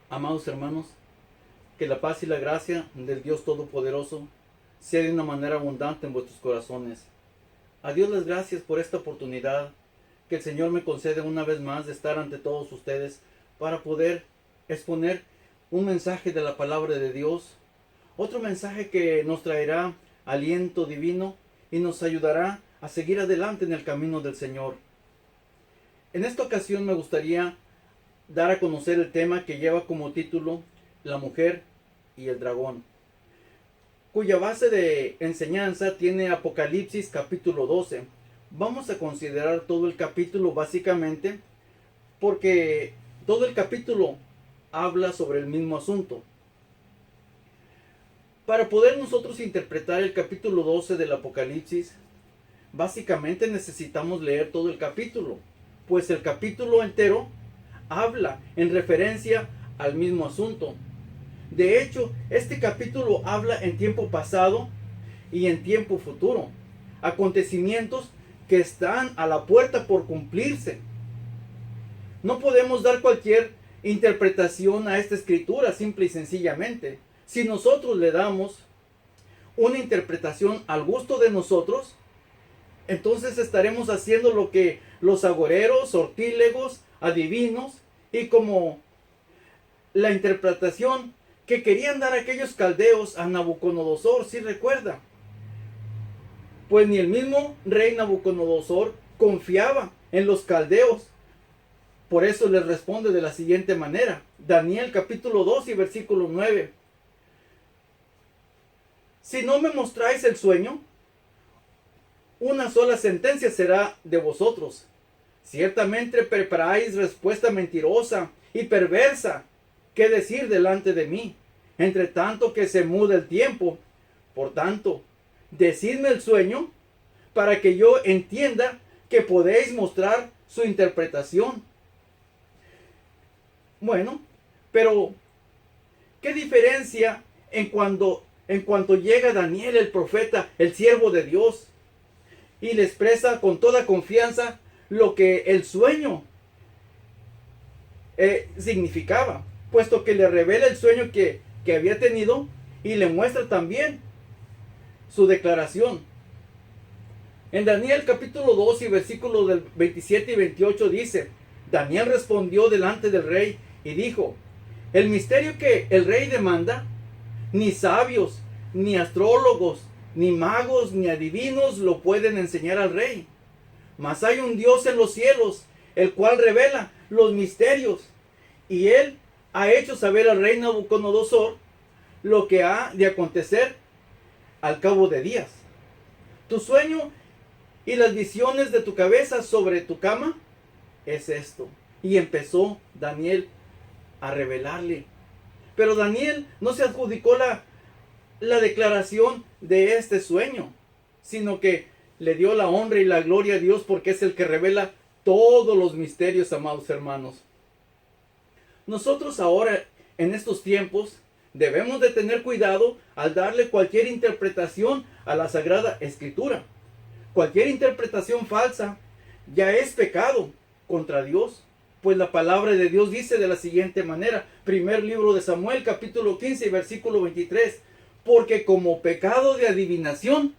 Amados hermanos, que la paz y la gracia del Dios Todopoderoso sea de una manera abundante en vuestros corazones. A Dios las gracias por esta oportunidad que el Señor me concede una vez más de estar ante todos ustedes para poder exponer un mensaje de la palabra de Dios, otro mensaje que nos traerá aliento divino y nos ayudará a seguir adelante en el camino del Señor. En esta ocasión me gustaría dar a conocer el tema que lleva como título La mujer y el dragón, cuya base de enseñanza tiene Apocalipsis capítulo 12. Vamos a considerar todo el capítulo básicamente porque todo el capítulo habla sobre el mismo asunto. Para poder nosotros interpretar el capítulo 12 del Apocalipsis, básicamente necesitamos leer todo el capítulo, pues el capítulo entero habla en referencia al mismo asunto. De hecho, este capítulo habla en tiempo pasado y en tiempo futuro, acontecimientos que están a la puerta por cumplirse. No podemos dar cualquier interpretación a esta escritura simple y sencillamente. Si nosotros le damos una interpretación al gusto de nosotros, entonces estaremos haciendo lo que los agoreros, sortílegos, adivinos y como la interpretación que querían dar aquellos caldeos a Nabucodonosor, si recuerda. Pues ni el mismo rey Nabucodonosor confiaba en los caldeos. Por eso les responde de la siguiente manera. Daniel capítulo 2 y versículo 9. Si no me mostráis el sueño, una sola sentencia será de vosotros. Ciertamente preparáis respuesta mentirosa y perversa. ¿Qué decir delante de mí? Entre tanto que se muda el tiempo. Por tanto, decidme el sueño para que yo entienda que podéis mostrar su interpretación. Bueno, pero ¿qué diferencia en cuanto llega Daniel el profeta, el siervo de Dios, y le expresa con toda confianza lo que el sueño significaba, puesto que le revela el sueño que había tenido y le muestra también su declaración? En Daniel capítulo 2 y versículos del 27 y 28 dice: Daniel respondió delante del rey y dijo: el misterio que el rey demanda, ni sabios, ni astrólogos, ni magos, ni adivinos lo pueden enseñar al rey. Mas hay un Dios en los cielos, el cual revela los misterios. Y él ha hecho saber al rey Nabucodonosor lo que ha de acontecer al cabo de días. Tu sueño y las visiones de tu cabeza sobre tu cama es esto. Y empezó Daniel a revelarle. Pero Daniel no se adjudicó la declaración de este sueño, sino que le dio la honra y la gloria a Dios porque es el que revela todos los misterios, amados hermanos. Nosotros ahora, en estos tiempos, debemos de tener cuidado al darle cualquier interpretación a la Sagrada Escritura. Cualquier interpretación falsa ya es pecado contra Dios. Pues la palabra de Dios dice de la siguiente manera, primer libro de Samuel, capítulo 15 y versículo 23, porque como pecado de adivinación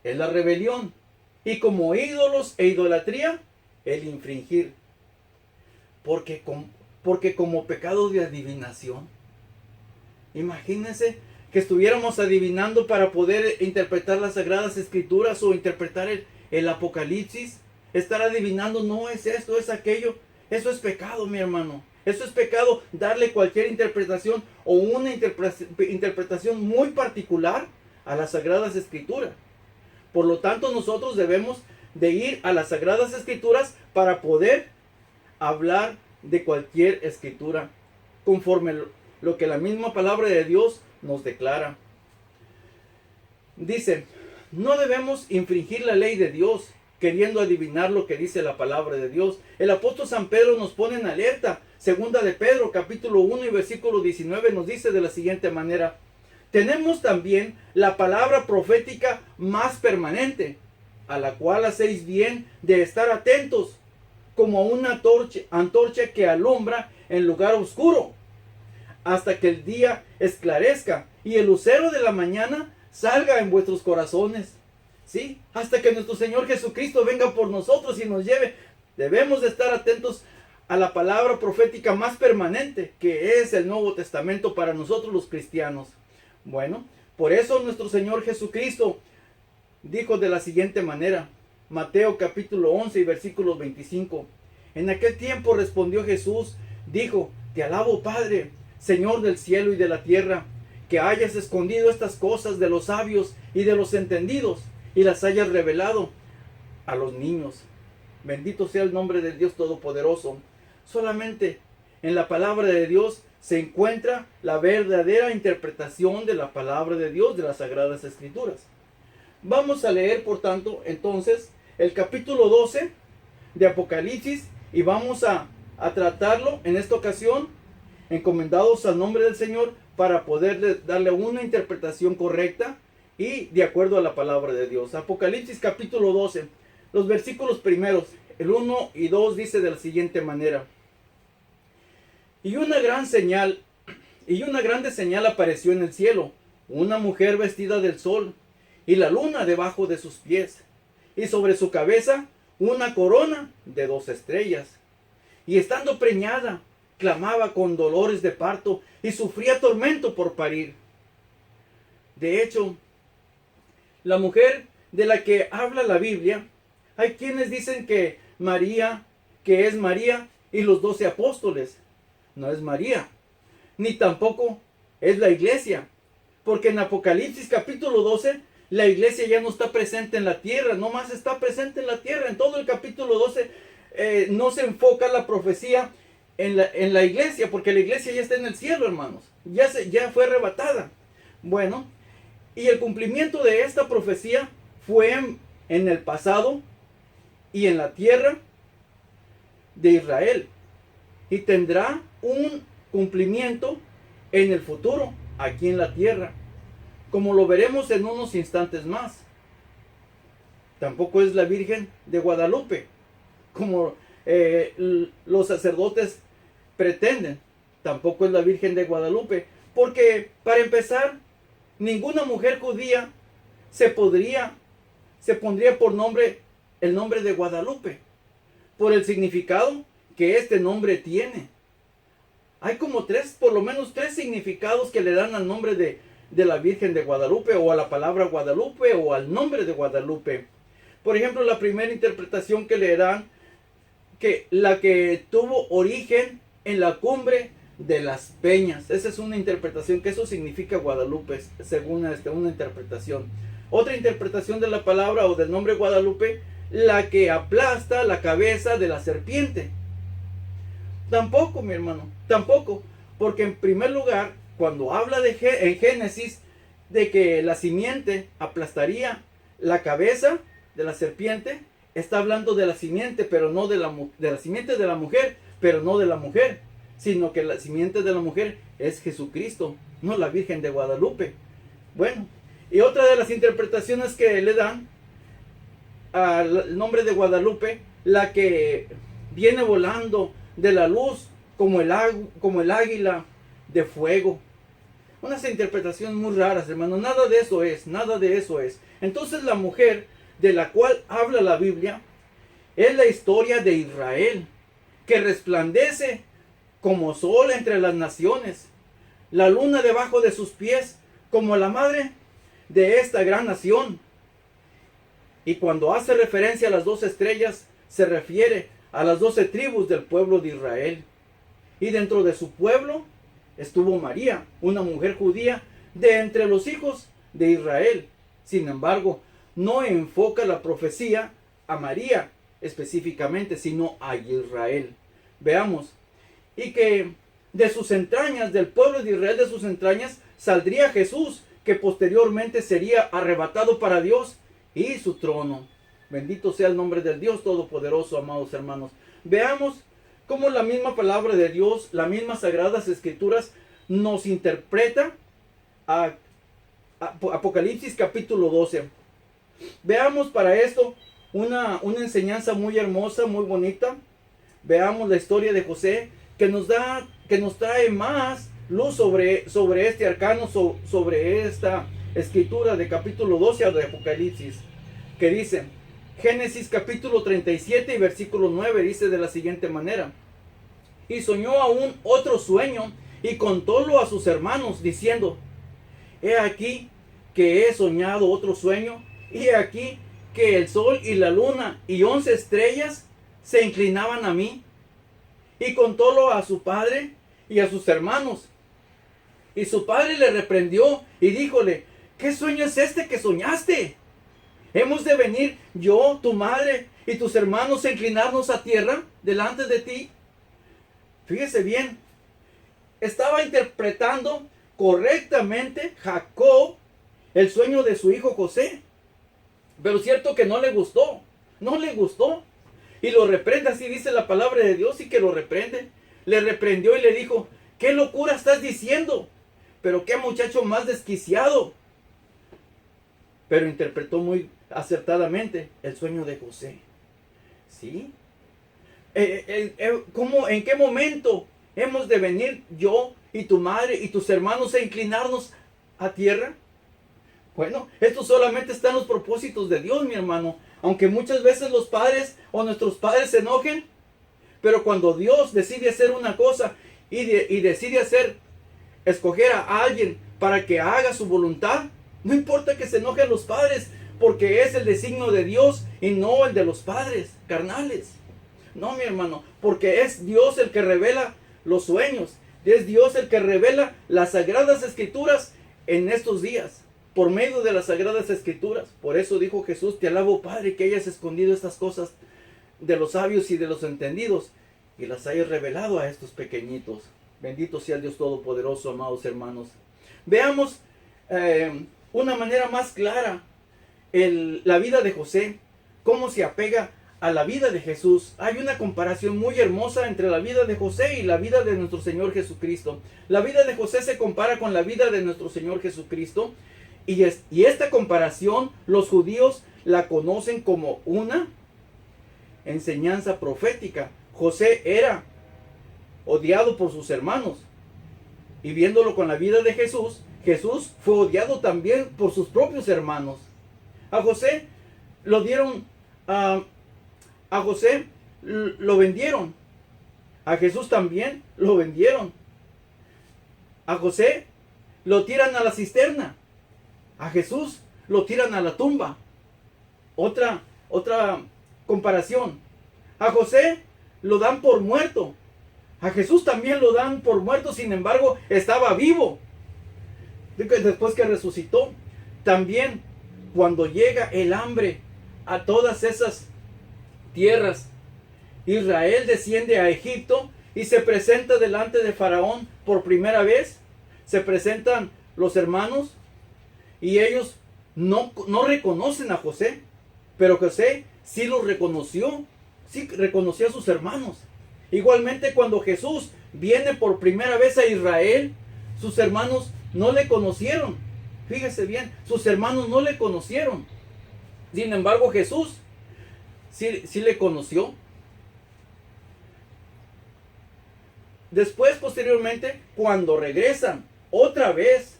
es la rebelión, y como ídolos e idolatría el infringir. Porque como pecado de adivinación. Imagínense que estuviéramos adivinando para poder interpretar las Sagradas Escrituras o interpretar el Apocalipsis. Estar adivinando, no es esto, es aquello. Eso es pecado, mi hermano. Eso es pecado, darle cualquier interpretación o una interpretación muy particular a las Sagradas Escrituras. Por lo tanto, nosotros debemos de ir a las Sagradas Escrituras para poder hablar de cualquier escritura, conforme lo que la misma palabra de Dios nos declara. Dice, no debemos infringir la ley de Dios, queriendo adivinar lo que dice la palabra de Dios. El apóstol San Pedro nos pone en alerta. Segunda de Pedro, capítulo 1 y versículo 19 nos dice de la siguiente manera: tenemos también la palabra profética más permanente, a la cual hacéis bien de estar atentos, como una antorcha que alumbra en lugar oscuro, hasta que el día esclarezca y el lucero de la mañana salga en vuestros corazones. ¿Sí? Hasta que nuestro Señor Jesucristo venga por nosotros y nos lleve. Debemos de estar atentos a la palabra profética más permanente, que es el Nuevo Testamento para nosotros los cristianos. Bueno, por eso nuestro Señor Jesucristo dijo de la siguiente manera, Mateo capítulo 11 y versículos 25. En aquel tiempo respondió Jesús, dijo, te alabo Padre, Señor del cielo y de la tierra, que hayas escondido estas cosas de los sabios y de los entendidos, y las hayas revelado a los niños. Bendito sea el nombre de Dios Todopoderoso. Solamente en la palabra de Dios se encuentra la verdadera interpretación de la palabra de Dios, de las Sagradas Escrituras. Vamos a leer, por tanto, entonces, el capítulo 12 de Apocalipsis y vamos a tratarlo en esta ocasión, encomendados al nombre del Señor, para poder darle una interpretación correcta y de acuerdo a la palabra de Dios. Apocalipsis capítulo 12, los versículos primeros, el 1 y 2 dice de la siguiente manera. Y una grande señal apareció en el cielo, una mujer vestida del sol, y la luna debajo de sus pies, y sobre su cabeza una corona de 2 estrellas. Y estando preñada, clamaba con dolores de parto, y sufría tormento por parir. De hecho, la mujer de la que habla la Biblia, hay quienes dicen que es María y los 12 apóstoles. No es María, ni tampoco es la iglesia, porque en Apocalipsis capítulo 12, la iglesia ya no está presente en la tierra, no más está presente en la tierra. En todo el capítulo 12 no se enfoca la profecía en la iglesia, porque la iglesia ya está en el cielo, hermanos, ya fue arrebatada. Bueno, y el cumplimiento de esta profecía fue en el pasado y en la tierra de Israel, y tendrá un cumplimiento en el futuro, aquí en la tierra, como lo veremos en unos instantes más. Tampoco es la Virgen de Guadalupe, como los sacerdotes pretenden. Tampoco es la Virgen de Guadalupe, porque para empezar, ninguna mujer judía se pondría por nombre el nombre de Guadalupe, por el significado que este nombre tiene. Hay como por lo menos tres significados que le dan al nombre de la Virgen de Guadalupe, o a la palabra Guadalupe, o al nombre de Guadalupe. Por ejemplo, la primera interpretación que le dan, que la que tuvo origen en la cumbre de las peñas. Esa es una interpretación, que eso significa Guadalupe, según una interpretación. Otra interpretación de la palabra o del nombre Guadalupe, la que aplasta la cabeza de la serpiente. Tampoco, mi hermano, tampoco, porque en primer lugar, cuando habla en Génesis de que la simiente aplastaría la cabeza de la serpiente, está hablando de la simiente, pero no de la simiente de la mujer, pero no de la mujer, sino que la simiente de la mujer es Jesucristo, no la Virgen de Guadalupe. Bueno, y otra de las interpretaciones que le dan al nombre de Guadalupe, la que viene volando de la luz como el águila de fuego. Unas interpretaciones muy raras, hermano. Nada de eso es, nada de eso es. Entonces la mujer de la cual habla la Biblia es la historia de Israel, que resplandece como sol entre las naciones, la luna debajo de sus pies, como la madre de esta gran nación. Y cuando hace referencia a las 12 estrellas, se refiere a las 12 tribus del pueblo de Israel. Y dentro de su pueblo estuvo María, una mujer judía de entre los hijos de Israel. Sin embargo, no enfoca la profecía a María específicamente, sino a Israel. Veamos. Y que de sus entrañas, del pueblo de Israel, de sus entrañas, saldría Jesús, que posteriormente sería arrebatado para Dios y su trono. Bendito sea el nombre del Dios Todopoderoso, amados hermanos. Veamos cómo la misma palabra de Dios, las mismas sagradas escrituras, nos interpreta a Apocalipsis capítulo 12. Veamos para esto una enseñanza muy hermosa, muy bonita, veamos la historia de José, que nos trae más luz sobre este arcano, sobre esta escritura de capítulo 12 de Apocalipsis, que dice, Génesis capítulo 37 y versículo 9 dice de la siguiente manera, y soñó aún otro sueño y contólo a sus hermanos diciendo, he aquí que he soñado otro sueño, y he aquí que el sol y la luna y 11 estrellas se inclinaban a mí, y contólo a su padre y a sus hermanos. Y su padre le reprendió y díjole, ¿qué sueño es este que soñaste? ¿Hemos de venir yo, tu madre y tus hermanos a inclinarnos a tierra delante de ti? Fíjese bien, estaba interpretando correctamente Jacob el sueño de su hijo José. Pero cierto que no le gustó. Y lo reprende, así dice la palabra de Dios, y que lo reprende. Le reprendió y le dijo, ¿qué locura estás diciendo? Pero qué muchacho más desquiciado. Pero interpretó muy acertadamente el sueño de José. ¿Sí? ¿En qué momento hemos de venir yo y tu madre y tus hermanos a inclinarnos a tierra? Bueno, esto solamente está en los propósitos de Dios, mi hermano. Aunque muchas veces los padres o nuestros padres se enojen, pero cuando Dios decide hacer una cosa y decide escoger a alguien para que haga su voluntad, no importa que se enojen los padres, porque es el designio de Dios y no el de los padres carnales. No, mi hermano, porque es Dios el que revela los sueños, es Dios el que revela las sagradas escrituras en estos días, por medio de las sagradas escrituras. Por eso dijo Jesús, te alabo Padre que hayas escondido estas cosas de los sabios y de los entendidos y las hayas revelado a estos pequeñitos. Bendito sea el Dios Todopoderoso, amados hermanos. Veamos una manera más clara la vida de José, cómo se apega a la vida de Jesús. Hay una comparación muy hermosa entre la vida de José y la vida de nuestro Señor Jesucristo. La vida de José se compara con la vida de nuestro Señor Jesucristo. Y esta comparación los judíos la conocen como una enseñanza profética. José era odiado por sus hermanos. Y viéndolo con la vida de Jesús, Jesús fue odiado también por sus propios hermanos. A José lo dieron, a José lo vendieron. A Jesús también lo vendieron. A José lo tiran a la cisterna. A Jesús lo tiran a la tumba. Otra comparación. A José lo dan por muerto. A Jesús también lo dan por muerto, sin embargo, estaba vivo. Después que resucitó. También, cuando llega el hambre a todas esas tierras, Israel desciende a Egipto y se presenta delante de Faraón por primera vez. Se presentan los hermanos y ellos no reconocen a José, pero José sí los reconoció, sí reconoció a sus hermanos. Igualmente, cuando Jesús viene por primera vez a Israel, sus hermanos no le conocieron. Fíjese bien, sus hermanos no le conocieron. Sin embargo, Jesús sí le conoció. Después, posteriormente, cuando regresan otra vez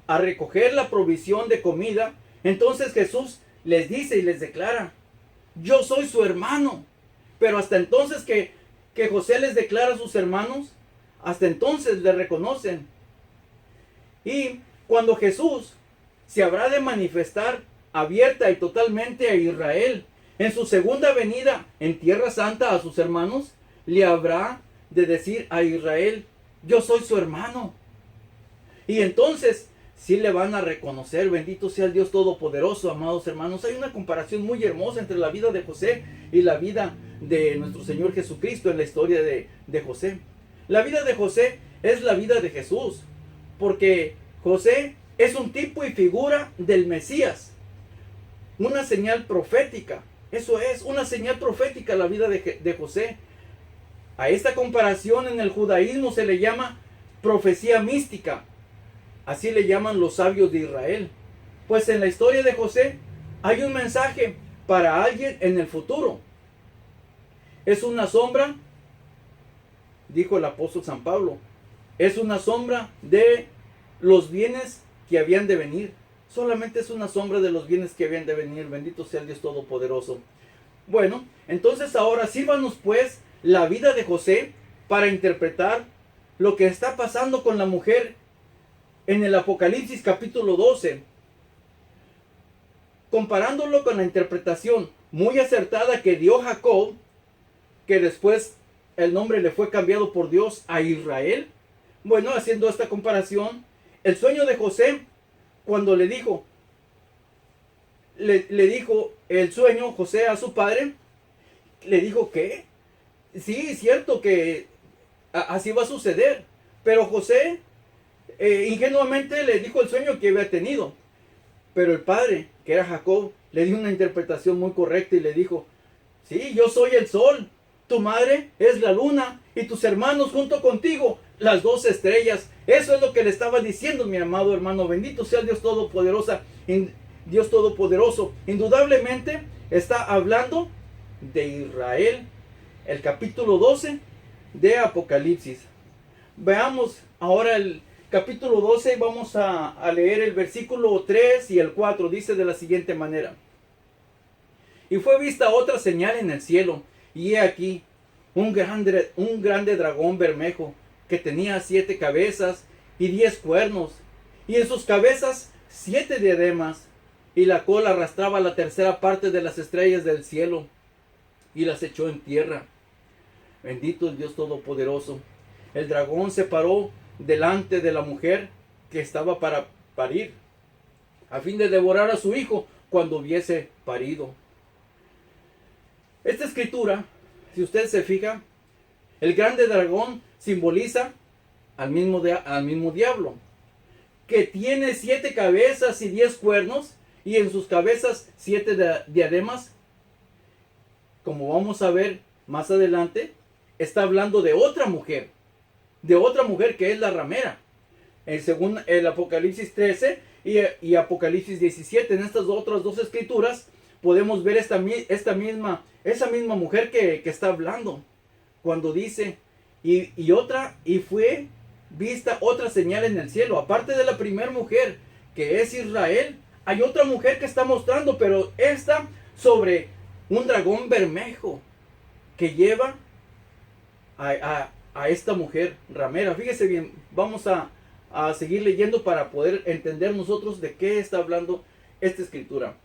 a recoger la provisión de comida, entonces Jesús les dice y les declara, yo soy su hermano. Pero hasta entonces que José les declara a sus hermanos, hasta entonces le reconocen. Y cuando Jesús se habrá de manifestar abierta y totalmente a Israel en su segunda venida en Tierra Santa a sus hermanos, le habrá de decir a Israel, yo soy su hermano. Y entonces sí le van a reconocer. Bendito sea el Dios Todopoderoso, amados hermanos. Hay una comparación muy hermosa entre la vida de José y la vida de nuestro Señor Jesucristo en la historia de José. La vida de José es la vida de Jesús, porque José es un tipo y figura del Mesías, una señal profética. Eso es, una señal profética la vida de José. A esta comparación en el judaísmo se le llama profecía mística. Así le llaman los sabios de Israel. Pues en la historia de José hay un mensaje para alguien en el futuro. Es una sombra dijo el apóstol San Pablo, es una sombra de los bienes que habían de venir. Solamente es una sombra de los bienes que habían de venir. Bendito sea el Dios Todopoderoso. Bueno, entonces ahora sírvanos pues la vida de José para interpretar lo que está pasando con la mujer en el Apocalipsis capítulo 12. Comparándolo con la interpretación muy acertada que dio Jacob, que después el nombre le fue cambiado por Dios a Israel. Bueno, haciendo esta comparación, el sueño de José, cuando le dijo el sueño José a su padre, le dijo que sí, es cierto que así va a suceder, pero José ingenuamente le dijo el sueño que había tenido, pero el padre, que era Jacob, le dio una interpretación muy correcta y le dijo, sí, yo soy el sol, tu madre es la luna y tus hermanos junto contigo, las 12 estrellas. Eso es lo que le estaba diciendo mi amado hermano. Bendito sea el Dios Todopoderoso. Dios Todopoderoso. Indudablemente está hablando de Israel. El capítulo 12 de Apocalipsis. Veamos ahora el capítulo 12 y vamos a leer el versículo 3 y el 4. Dice de la siguiente manera. Y fue vista otra señal en el cielo, y he aquí un grande dragón bermejo, que tenía 7 cabezas y 10 cuernos, y en sus cabezas 7 diademas, y la cola arrastraba la tercera parte de las estrellas del cielo, y las echó en tierra. Bendito el Dios Todopoderoso. El dragón se paró delante de la mujer que estaba para parir, a fin de devorar a su hijo cuando hubiese parido. Esta escritura, si usted se fija, el grande dragón simboliza al mismo diablo, que tiene 7 cabezas y 10 cuernos, y en sus cabezas 7 diademas. Como vamos a ver más adelante, está hablando de otra mujer que es la ramera. Según el Apocalipsis 13 y Apocalipsis 17, en estas otras dos escrituras, podemos ver esa misma mujer que está hablando, cuando dice, y fue vista otra señal en el cielo. Aparte de la primera mujer, que es Israel, hay otra mujer que está mostrando, pero esta sobre un dragón bermejo, que lleva a esta mujer ramera. Fíjese bien, vamos a seguir leyendo para poder entender nosotros de qué está hablando esta escritura.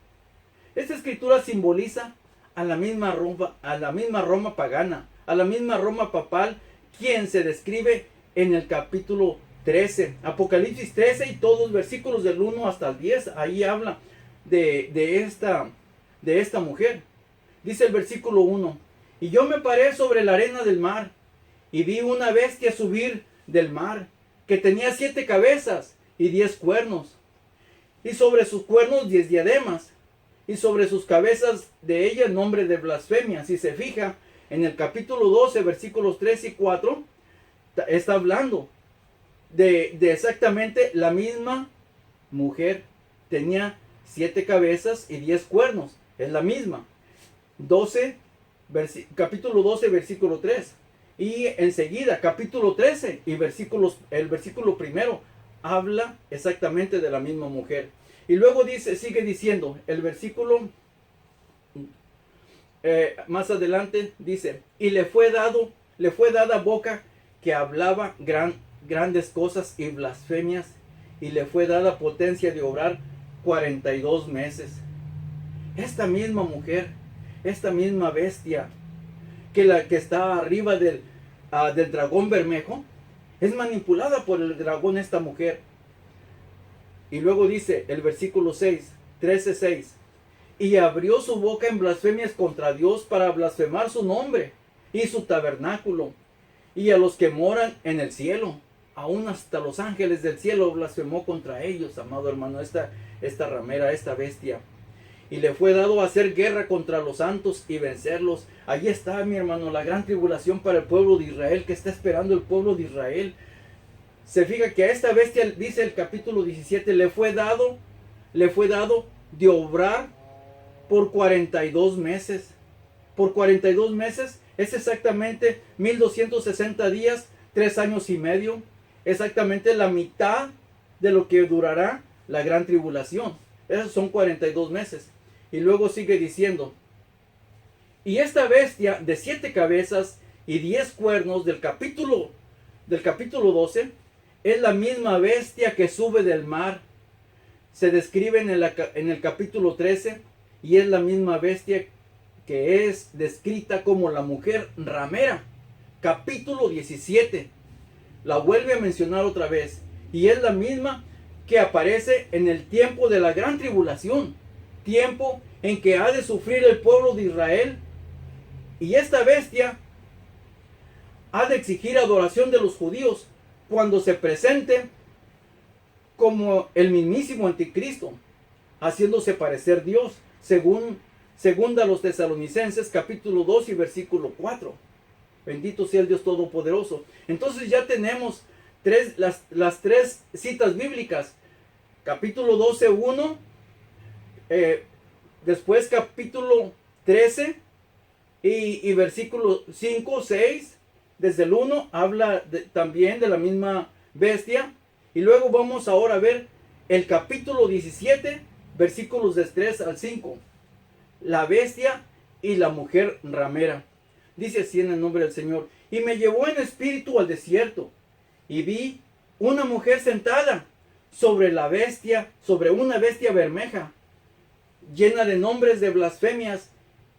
Esta escritura simboliza a la misma Roma pagana, a la misma Roma papal, quien se describe en el capítulo 13, Apocalipsis 13 y todos los versículos del 1 hasta el 10. Ahí habla de esta mujer. Dice el versículo 1, y yo me paré sobre la arena del mar, y vi una bestia subir del mar, que tenía 7 cabezas y 10 cuernos, y sobre sus cuernos 10 diademas, y sobre sus cabezas de ella nombre de blasfemia. Si se fija, en el capítulo 12, versículos 3 y 4, está hablando de exactamente la misma mujer. Tenía 7 cabezas y 10 cuernos. Es la misma. Capítulo 12, versículo 3. Y enseguida, capítulo 13 y el versículo primero habla exactamente de la misma mujer. Y luego sigue diciendo, el versículo más adelante dice, y le fue dada boca que hablaba grandes cosas y blasfemias, y le fue dada potencia de obrar 42 meses. Esta misma mujer, esta misma bestia, que está arriba del dragón bermejo, es manipulada por el dragón esta mujer. Y luego dice el versículo 13:6, y abrió su boca en blasfemias contra Dios para blasfemar su nombre y su tabernáculo, y a los que moran en el cielo, aún hasta los ángeles del cielo blasfemó contra ellos, amado hermano, esta ramera, esta bestia. Y le fue dado hacer guerra contra los santos y vencerlos. Allí está, mi hermano, la gran tribulación para el pueblo de Israel, que está esperando el pueblo de Israel. Se fija que a esta bestia, dice el capítulo 17, le fue dado de obrar por 42 meses. Por 42 meses Es exactamente 1260 días, 3 años y medio. Exactamente la mitad de lo que durará la gran tribulación. Esos son 42 meses. Y luego sigue diciendo, y esta bestia de 7 cabezas y 10 cuernos del capítulo 12 es la misma bestia que sube del mar. Se describe en el capítulo 13 y es la misma bestia que es descrita como la mujer ramera. Capítulo 17. La vuelve a mencionar otra vez. Y es la misma que aparece en el tiempo de la gran tribulación. Tiempo en que ha de sufrir el pueblo de Israel. Y esta bestia ha de exigir adoración de los judíos cuando se presente como el mismísimo anticristo, haciéndose parecer Dios, segunda a los Tesalonicenses capítulo 2 y versículo 4. Bendito sea el Dios Todopoderoso. Entonces ya tenemos las tres citas bíblicas. Capítulo 12, 1. Después capítulo 13 y versículo 5, 6. Desde el 1 habla también de la misma bestia. Y luego vamos ahora a ver el capítulo 17, versículos de 3 al 5. La bestia y la mujer ramera. Dice así en el nombre del Señor. Y me llevó en espíritu al desierto. Y vi una mujer sentada sobre la bestia, sobre una bestia bermeja, llena de nombres de blasfemias,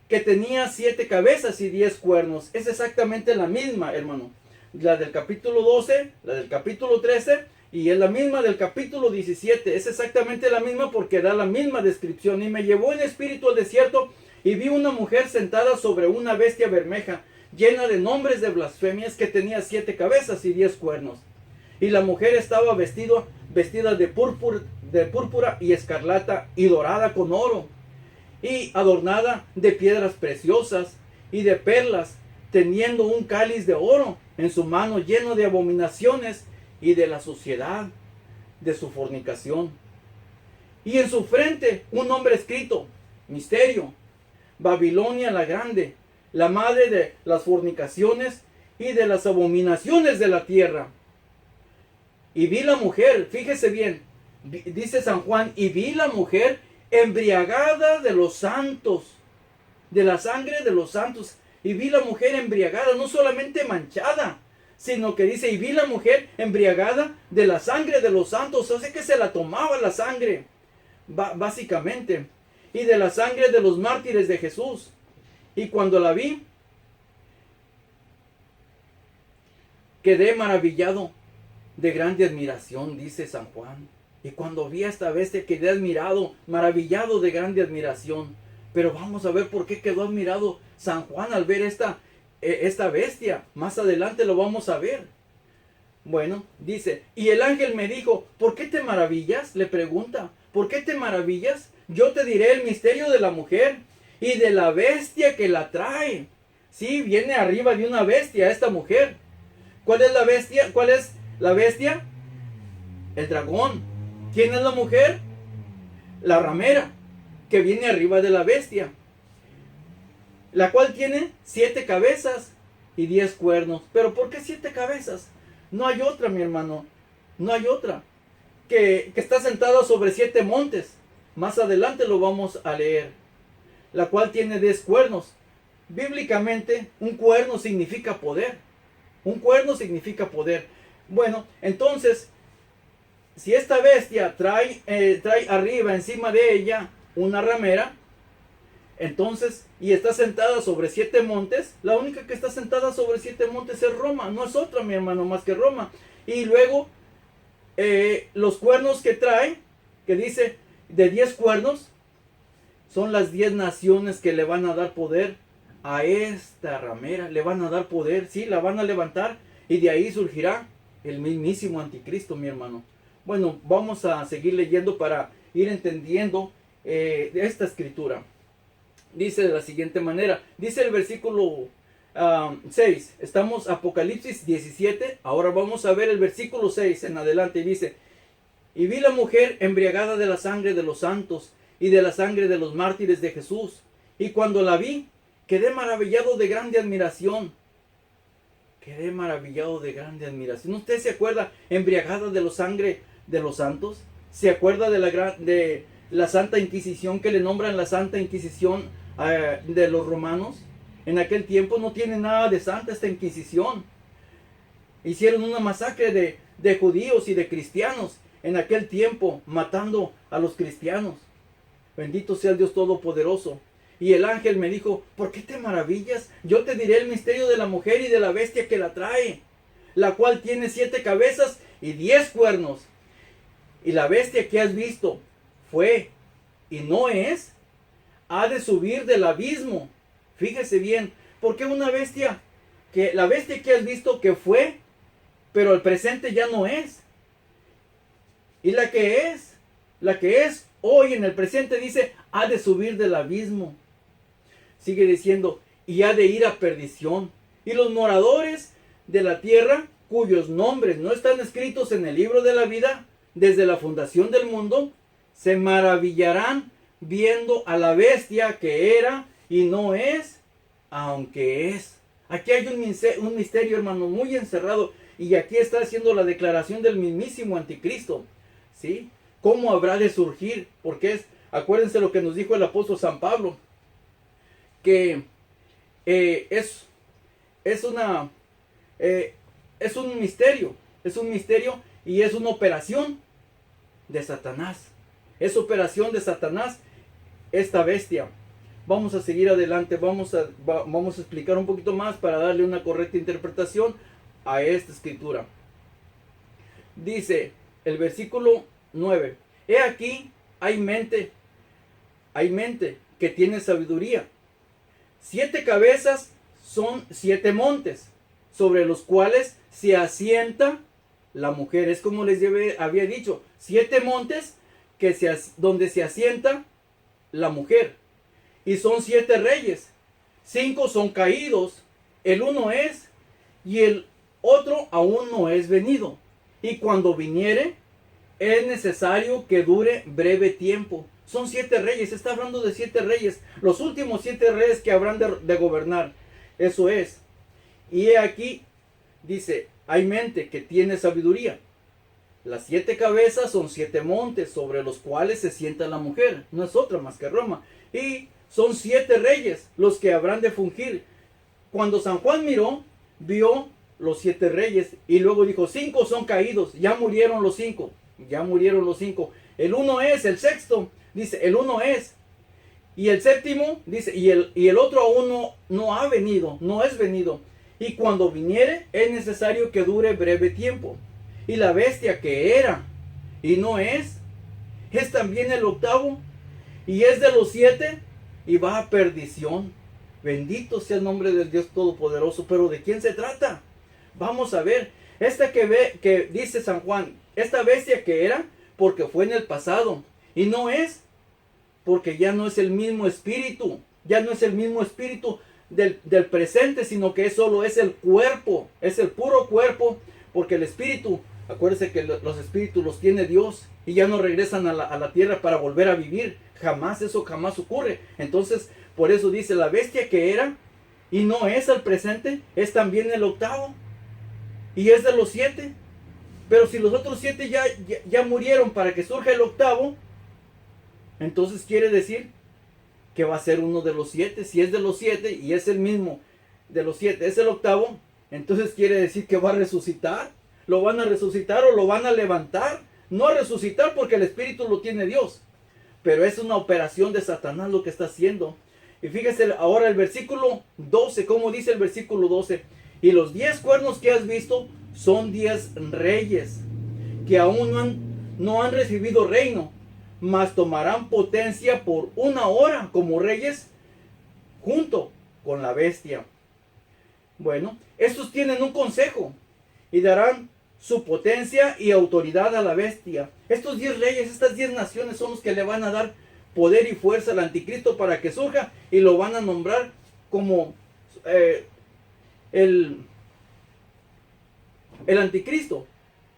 que tenía 7 cabezas y 10 cuernos. Es exactamente la misma, hermano. La del capítulo 12, la del capítulo 13, y es la misma del capítulo 17. Es exactamente la misma porque da la misma descripción. Y me llevó en espíritu al desierto y vi una mujer sentada sobre una bestia bermeja, llena de nombres de blasfemias, que tenía 7 cabezas y 10 cuernos. Y la mujer estaba vestida de púrpura y escarlata y dorada con oro, y adornada de piedras preciosas y de perlas, teniendo un cáliz de oro en su mano, lleno de abominaciones y de la suciedad de su fornicación. Y en su frente un nombre escrito: Misterio, Babilonia la grande, la madre de las fornicaciones y de las abominaciones de la tierra. Y vi la mujer, fíjese bien, dice San Juan, y vi la mujer embriagada de los santos, de la sangre de los santos. Y vi la mujer embriagada, no solamente manchada, sino que dice, y vi la mujer embriagada de la sangre de los santos. O sea que se la tomaba la sangre, básicamente, y de la sangre de los mártires de Jesús. Y cuando la vi, quedé maravillado de grande admiración, dice San Juan. Y cuando vi a esta bestia quedé admirado, maravillado de grande admiración. Pero vamos a ver por qué quedó admirado San Juan al ver esta bestia. Más adelante lo vamos a ver. Bueno, dice, y el ángel me dijo, ¿por qué te maravillas? Le pregunta, ¿por qué te maravillas? Yo te diré el misterio de la mujer y de la bestia que la trae. Sí, viene arriba de una bestia esta mujer. ¿Cuál es la bestia? ¿Cuál es la bestia? El dragón. ¿Quién es la mujer? La ramera, que viene arriba de la bestia, la cual tiene 7 cabezas y 10 cuernos. ¿Pero por qué 7 cabezas? No hay otra, mi hermano. No hay otra. Que está sentada sobre 7 montes. Más adelante lo vamos a leer. La cual tiene 10 cuernos. Bíblicamente, un cuerno significa poder. Un cuerno significa poder. Bueno, entonces, si esta bestia trae arriba, encima de ella, una ramera, entonces, y está sentada sobre 7 montes, la única que está sentada sobre 7 montes es Roma, no es otra, mi hermano, más que Roma. Y luego, los cuernos que trae, que dice de 10 cuernos, son las 10 naciones que le van a dar poder a esta ramera. Le van a dar poder, sí, la van a levantar, y de ahí surgirá el mismísimo anticristo, mi hermano. Bueno, vamos a seguir leyendo para ir entendiendo esta escritura. Dice de la siguiente manera, dice el versículo 6, estamos Apocalipsis 17, ahora vamos a ver el versículo 6 en adelante, y dice, y vi la mujer embriagada de la sangre de los santos y de la sangre de los mártires de Jesús, y cuando la vi, Quedé maravillado de grande admiración. Quedé maravillado de grande admiración. ¿Usted se acuerda, embriagada de la sangre de los santos? ¿Se acuerda de la Santa Inquisición, que le nombran la Santa Inquisición de los romanos? En aquel tiempo no tiene nada de santa esta Inquisición. Hicieron una masacre de judíos y de cristianos en aquel tiempo, matando a los cristianos. Bendito sea el Dios Todopoderoso. Y el ángel me dijo, ¿por qué te maravillas? Yo te diré el misterio de la mujer y de la bestia que la trae, la cual tiene 7 cabezas y 10 cuernos. Y la bestia que has visto fue y no es, ha de subir del abismo. Fíjese bien, porque una bestia, la bestia que has visto que fue, pero el presente ya no es. Y la que es hoy en el presente dice, ha de subir del abismo. Sigue diciendo, y ha de ir a perdición. Y los moradores de la tierra, cuyos nombres no están escritos en el libro de la vida, desde la fundación del mundo, se maravillarán viendo a la bestia que era y no es, aunque es. Aquí hay un misterio, hermano, muy encerrado. Y aquí está haciendo la declaración del mismísimo anticristo. ¿Sí? ¿Cómo habrá de surgir? Porque acuérdense lo que nos dijo el apóstol San Pablo, que es un misterio y es una operación de Satanás. Es operación de Satanás esta bestia. Vamos a seguir adelante, vamos a explicar un poquito más para darle una correcta interpretación a esta escritura. Dice el versículo 9, he aquí, hay mente que tiene sabiduría. 7 cabezas son 7 montes, sobre los cuales se asienta la mujer. Es como les había dicho, 7 montes donde se asienta la mujer. Y son 7 reyes. 5 son caídos, el uno es, y el otro aún no es venido. Y cuando viniere, es necesario que dure breve tiempo. Son 7 reyes, está hablando de 7 reyes, los últimos 7 reyes que habrán de gobernar. Eso es. Y he aquí, dice, hay mente que tiene sabiduría. Las 7 cabezas son 7 montes sobre los cuales se sienta la mujer. No es otra más que Roma. Y son 7 reyes los que habrán de fungir. Cuando San Juan vio los 7 reyes y luego dijo, 5 son caídos, ya murieron los 5. Ya murieron los 5. El uno es, el sexto, dice, el uno es. Y el séptimo, dice, y el otro aún no ha venido, no es venido. Y cuando viniere, es necesario que dure breve tiempo. Y la bestia que era y no es también el octavo, y es de los 7, y va a perdición. Bendito sea el nombre del Dios Todopoderoso. Pero ¿de quién se trata? Vamos a ver. Que dice San Juan, esta bestia que era, porque fue en el pasado, y no es, porque ya no es el mismo espíritu, ya no es el mismo espíritu del presente, sino que solo es el cuerpo, es el puro cuerpo, porque el espíritu, acuérdense que los espíritus los tiene Dios, y ya no regresan a la tierra para volver a vivir, eso jamás ocurre. Entonces, por eso dice, la bestia que era, y no es el presente, es también el octavo, y es de los 7. Pero si los otros 7 ya murieron para que surja el octavo, entonces quiere decir que va a ser uno de los 7. Si es de los 7 y es el mismo de los 7, es el octavo, entonces quiere decir que va a resucitar. Lo van a resucitar o lo van a levantar. No a resucitar porque el espíritu lo tiene Dios, pero es una operación de Satanás lo que está haciendo. Y fíjese ahora el versículo 12, como dice el versículo 12. Y los 10 cuernos que has visto son 10 reyes que aún no han recibido reino, mas tomarán potencia por 1 hora como reyes junto con la bestia. Bueno, estos tienen un consejo y darán su potencia y autoridad a la bestia. Estos 10 reyes, estas 10 naciones son los que le van a dar poder y fuerza al anticristo para que surja, y lo van a nombrar como el anticristo,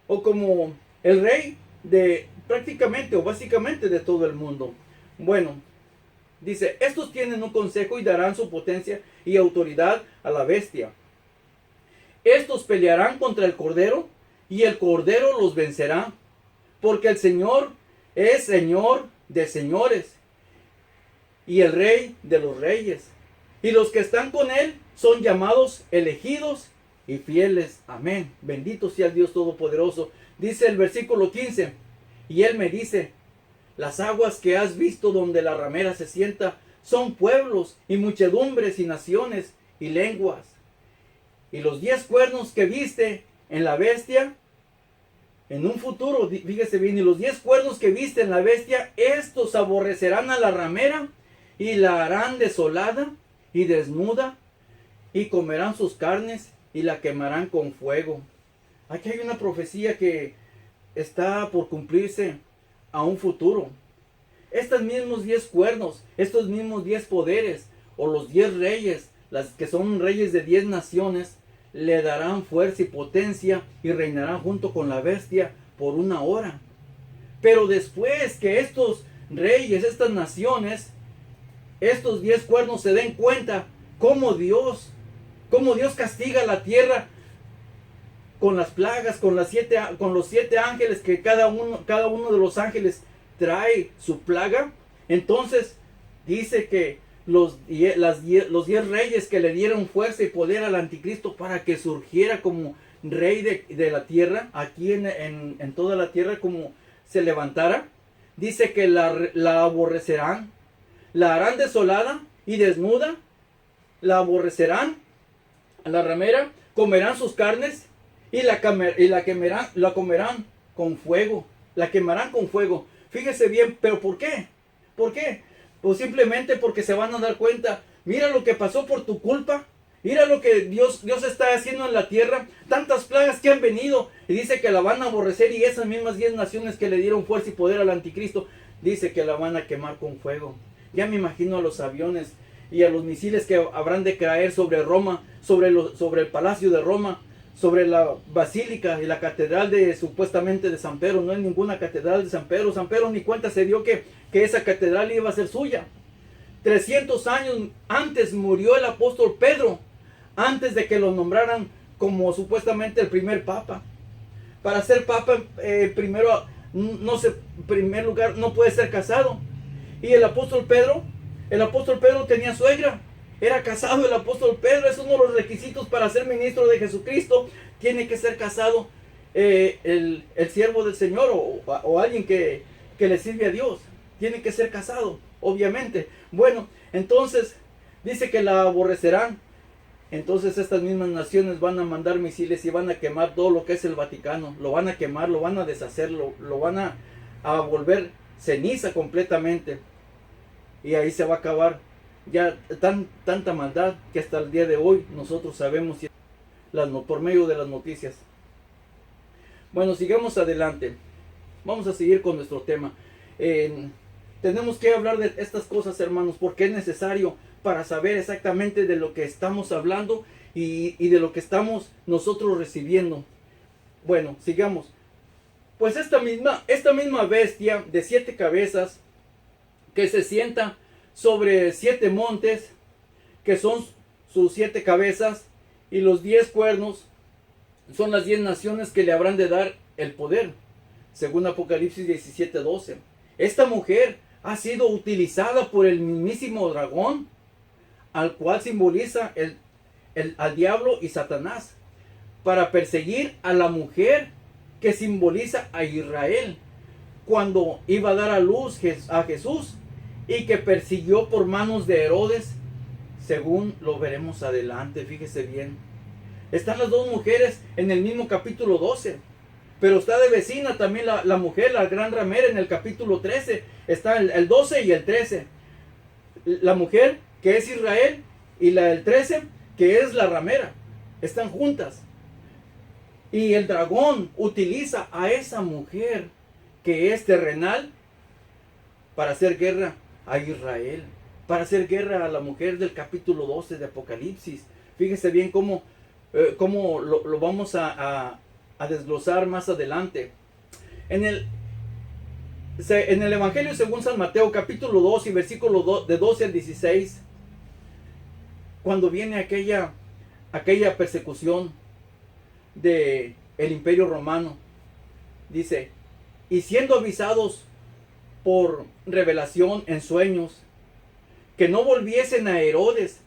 o como el rey de prácticamente o básicamente de todo el mundo. Bueno, Dice, estos tienen un consejo y darán su potencia y autoridad a la bestia. Estos pelearán contra el Cordero y el Cordero los vencerá, porque el Señor es Señor de señores y el Rey de los reyes. Y los que están con él son llamados elegidos y fieles. Amén. Bendito sea el Dios Todopoderoso. Dice el versículo 15, y él me dice, las aguas que has visto donde la ramera se sienta son pueblos y muchedumbres y naciones y lenguas. Y los 10 cuernos que viste en la bestia, en un futuro, fíjese bien, y los 10 cuernos que viste en la bestia, estos aborrecerán a la ramera y la harán desolada y desnuda, y comerán sus carnes y la quemarán con fuego. Aquí hay una profecía que está por cumplirse a un futuro. Estos mismos 10 cuernos, estos mismos 10 poderes, o los 10 reyes, las que son reyes de 10 naciones, le darán fuerza y potencia y reinarán junto con la bestia por una hora. Pero después que estos reyes, estas naciones, estos 10 cuernos se den cuenta cómo Dios castiga la tierra con las plagas, con los 7 ángeles, que cada uno de los ángeles trae su plaga. Entonces dice que los 10 reyes que le dieron fuerza y poder al anticristo para que surgiera como rey de la tierra, aquí en toda la tierra, como se levantara, dice que la aborrecerán, la harán desolada y desnuda, la aborrecerán a la ramera, comerán sus carnes y la comerán con fuego, la quemarán con fuego. Fíjese bien, pero ¿por qué? ¿Por qué? Pues simplemente porque se van a dar cuenta, mira lo que pasó por tu culpa, mira lo que Dios está haciendo en la tierra, tantas plagas que han venido, y dice que la van a aborrecer, y esas mismas 10 naciones que le dieron fuerza y poder al anticristo, dice que la van a quemar con fuego. Ya me imagino a los aviones y a los misiles que habrán de caer sobre Roma, sobre el palacio de Roma, sobre la basílica y la catedral supuestamente de San Pedro. No hay ninguna catedral de San Pedro. San Pedro ni cuenta se dio que esa catedral iba a ser suya. 300 años antes murió el apóstol Pedro, antes de que lo nombraran como supuestamente el primer papa. Para ser papa, en primer lugar, no puede ser casado. Y el apóstol Pedro tenía suegra. Era casado el apóstol Pedro. Es uno de los requisitos para ser ministro de Jesucristo. Tiene que ser casado el siervo del Señor o alguien que le sirve a Dios. Tiene que ser casado, obviamente. Bueno, entonces dice que la aborrecerán. Entonces estas mismas naciones van a mandar misiles y van a quemar todo lo que es el Vaticano. Lo van a quemar, lo van a deshacer, lo van a volver ceniza completamente. Y ahí se va a acabar ya tanta maldad que hasta el día de hoy nosotros sabemos por medio de las noticias. Bueno, sigamos adelante. Vamos a seguir con nuestro tema. Tenemos que hablar de estas cosas, hermanos, porque es necesario para saber exactamente de lo que estamos hablando y de lo que estamos nosotros recibiendo. Bueno, sigamos. Pues esta misma bestia de 7 cabezas que se sienta sobre 7 montes, que son sus 7 cabezas, y los 10 cuernos son las 10 naciones que le habrán de dar el poder, según Apocalipsis 17:12. Esta mujer ha sido utilizada por el mismísimo dragón, al cual simboliza al diablo y Satanás, para perseguir a la mujer que simboliza a Israel, cuando iba a dar a luz a Jesús, y que persiguió por manos de Herodes, según lo veremos adelante. Fíjese bien, están las dos mujeres en el mismo capítulo 12, pero está de vecina también la mujer, la gran ramera, en el capítulo 13, está el 12 y el 13, la mujer que es Israel y el 13 que es la ramera, están juntas, y el dragón utiliza a esa mujer que es terrenal para hacer guerra a Israel, para hacer guerra a la mujer del capítulo 12 de Apocalipsis. Fíjese bien cómo lo vamos a desglosar más adelante. En el Evangelio según San Mateo, capítulo 2 y versículo de 12 al 16, cuando viene aquella persecución del imperio romano, dice, y siendo avisados por revelación en sueños, que no volviesen a Herodes,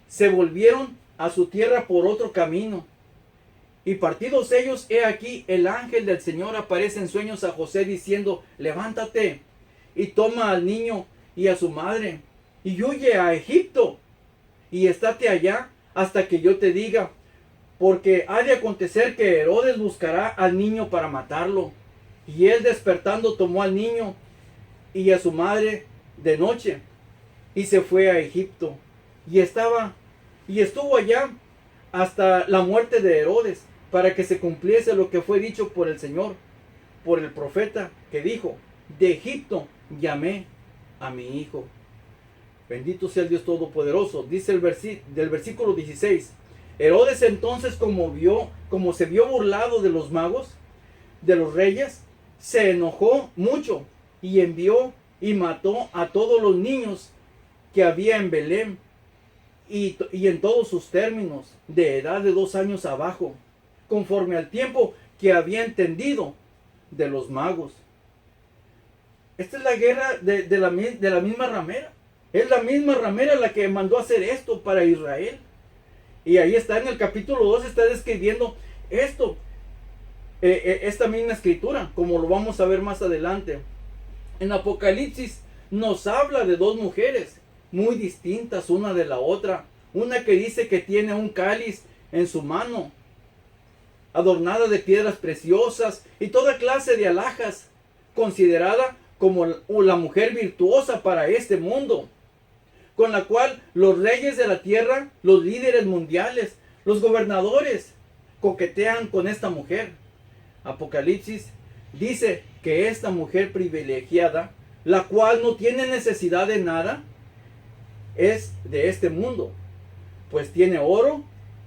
se volvieron a su tierra por otro camino. Y partidos ellos, he aquí, el ángel del Señor aparece en sueños a José diciendo, levántate y toma al niño y a su madre y huye a Egipto y estate allá hasta que yo te diga, porque ha de acontecer que Herodes buscará al niño para matarlo. Y él despertando tomó al niño y a su madre de noche y se fue a Egipto y estuvo allá hasta la muerte de Herodes, para que se cumpliese lo que fue dicho por el Señor, por el profeta, que dijo, de Egipto llamé a mi hijo. Bendito sea el Dios Todopoderoso. Dice del versículo 16, Herodes entonces, como se vio burlado de los magos, de los reyes, se enojó mucho y envió y mató a todos los niños que había en Belén y en todos sus términos, de edad de 2 años abajo, conforme al tiempo que había entendido de los magos. Esta es la guerra de la misma ramera. Es la misma ramera la que mandó a hacer esto para Israel. Y ahí está en el capítulo 2, está describiendo esto, esta misma escritura, como lo vamos a ver más adelante. En Apocalipsis nos habla de 2 mujeres muy distintas una de la otra. Una que dice que tiene un cáliz en su mano, adornada de piedras preciosas y toda clase de alhajas, considerada como la mujer virtuosa para este mundo, con la cual los reyes de la tierra, los líderes mundiales, los gobernadores, coquetean con esta mujer. Apocalipsis dice que esta mujer privilegiada, la cual no tiene necesidad de nada, es de este mundo, pues tiene oro,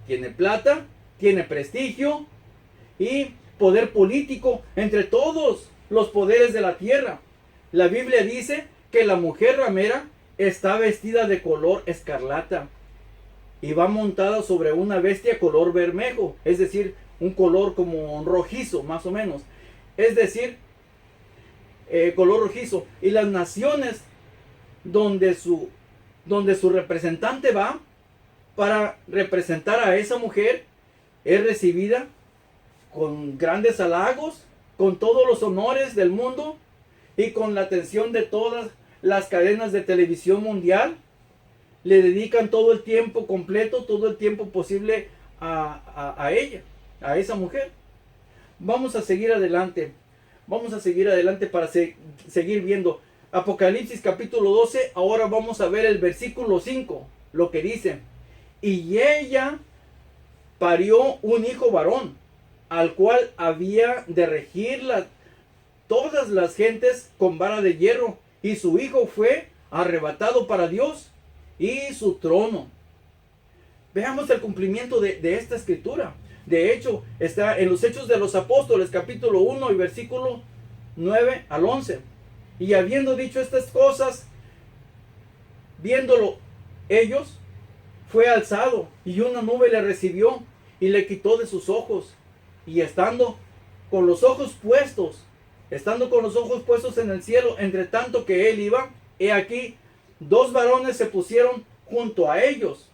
tiene plata, tiene prestigio y poder político entre todos los poderes de la tierra. La Biblia dice que la mujer ramera está vestida de color escarlata y va montada sobre una bestia color bermejo, es decir, un color como rojizo más o menos, es decir, color rojizo. Y las naciones donde su representante va para representar a esa mujer es recibida con grandes halagos, con todos los honores del mundo y con la atención de todas las cadenas de televisión mundial. Le dedican todo el tiempo completo, todo el tiempo posible a ella, a esa mujer. Vamos a seguir adelante. Vamos a seguir adelante para seguir viendo. Apocalipsis capítulo 12. Ahora vamos a ver el versículo 5. Lo que dice. Y ella parió un hijo varón, al cual había de regir todas las gentes con vara de hierro. Y su hijo fue arrebatado para Dios y su trono. Veamos el cumplimiento de esta escritura. De hecho, está en los Hechos de los Apóstoles, capítulo 1 y versículo 9 al 11. Y habiendo dicho estas cosas, viéndolo ellos, fue alzado y una nube le recibió y le quitó de sus ojos. Y estando con los ojos puestos en el cielo, entre tanto que él iba, he aquí, 2 varones se pusieron junto a ellos,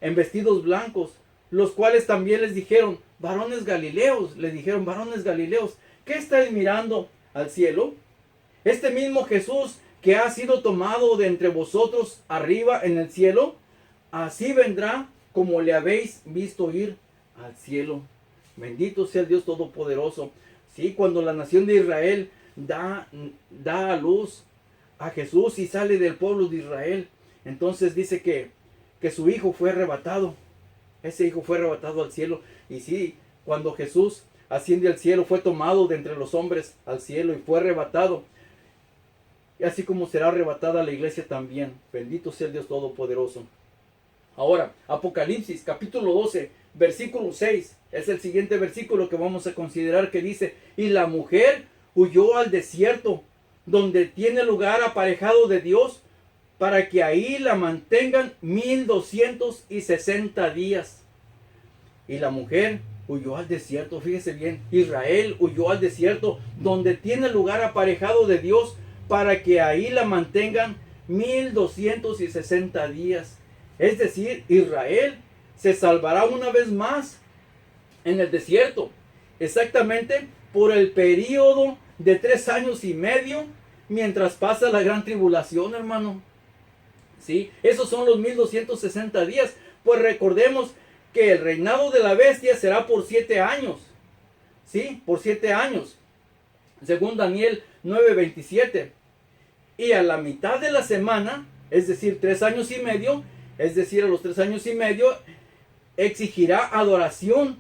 en vestidos blancos, los cuales también les dijeron, varones galileos, ¿qué estáis mirando al cielo? Este mismo Jesús que ha sido tomado de entre vosotros arriba en el cielo, así vendrá como le habéis visto ir al cielo. Bendito sea el Dios Todopoderoso. Sí, cuando la nación de Israel da a luz a Jesús y sale del pueblo de Israel, entonces dice que su hijo fue arrebatado. Ese hijo fue arrebatado al cielo. Y sí, cuando Jesús asciende al cielo, fue tomado de entre los hombres al cielo y fue arrebatado. Y así como será arrebatada la iglesia también. Bendito sea el Dios Todopoderoso. Ahora, Apocalipsis capítulo 12, versículo 6. Es el siguiente versículo que vamos a considerar, que dice, y la mujer huyó al desierto, donde tiene lugar aparejado de Dios, para que ahí la mantengan 1260 días. Y la mujer huyó al desierto, fíjese bien, Israel huyó al desierto, donde tiene lugar aparejado de Dios, para que ahí la mantengan 1260 días. Es decir, Israel se salvará una vez más en el desierto, exactamente por el periodo de 3 años y medio, mientras pasa la gran tribulación, hermano. ¿Sí? Esos son los 1260 días. Pues recordemos que el reinado de la bestia será por 7 años. ¿Sí? Por 7 años. Según Daniel 9:27. Y a la mitad de la semana, es decir, 3 años y medio, es decir, a los 3 años y medio, exigirá adoración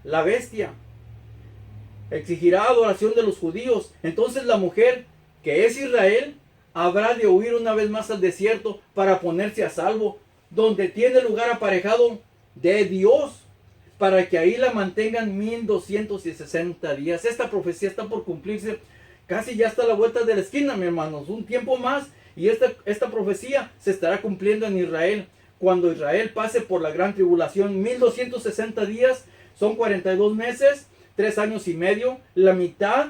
la bestia. Exigirá adoración de los judíos. Entonces la mujer, que es Israel, habrá de huir una vez más al desierto para ponerse a salvo, donde tiene lugar aparejado de Dios, para que ahí la mantengan 1260 días. Esta profecía está por cumplirse, casi ya está a la vuelta de la esquina, mi hermanos, un tiempo más, y esta profecía se estará cumpliendo en Israel, cuando Israel pase por la gran tribulación. 1260 días son 42 meses, 3 años y medio, la mitad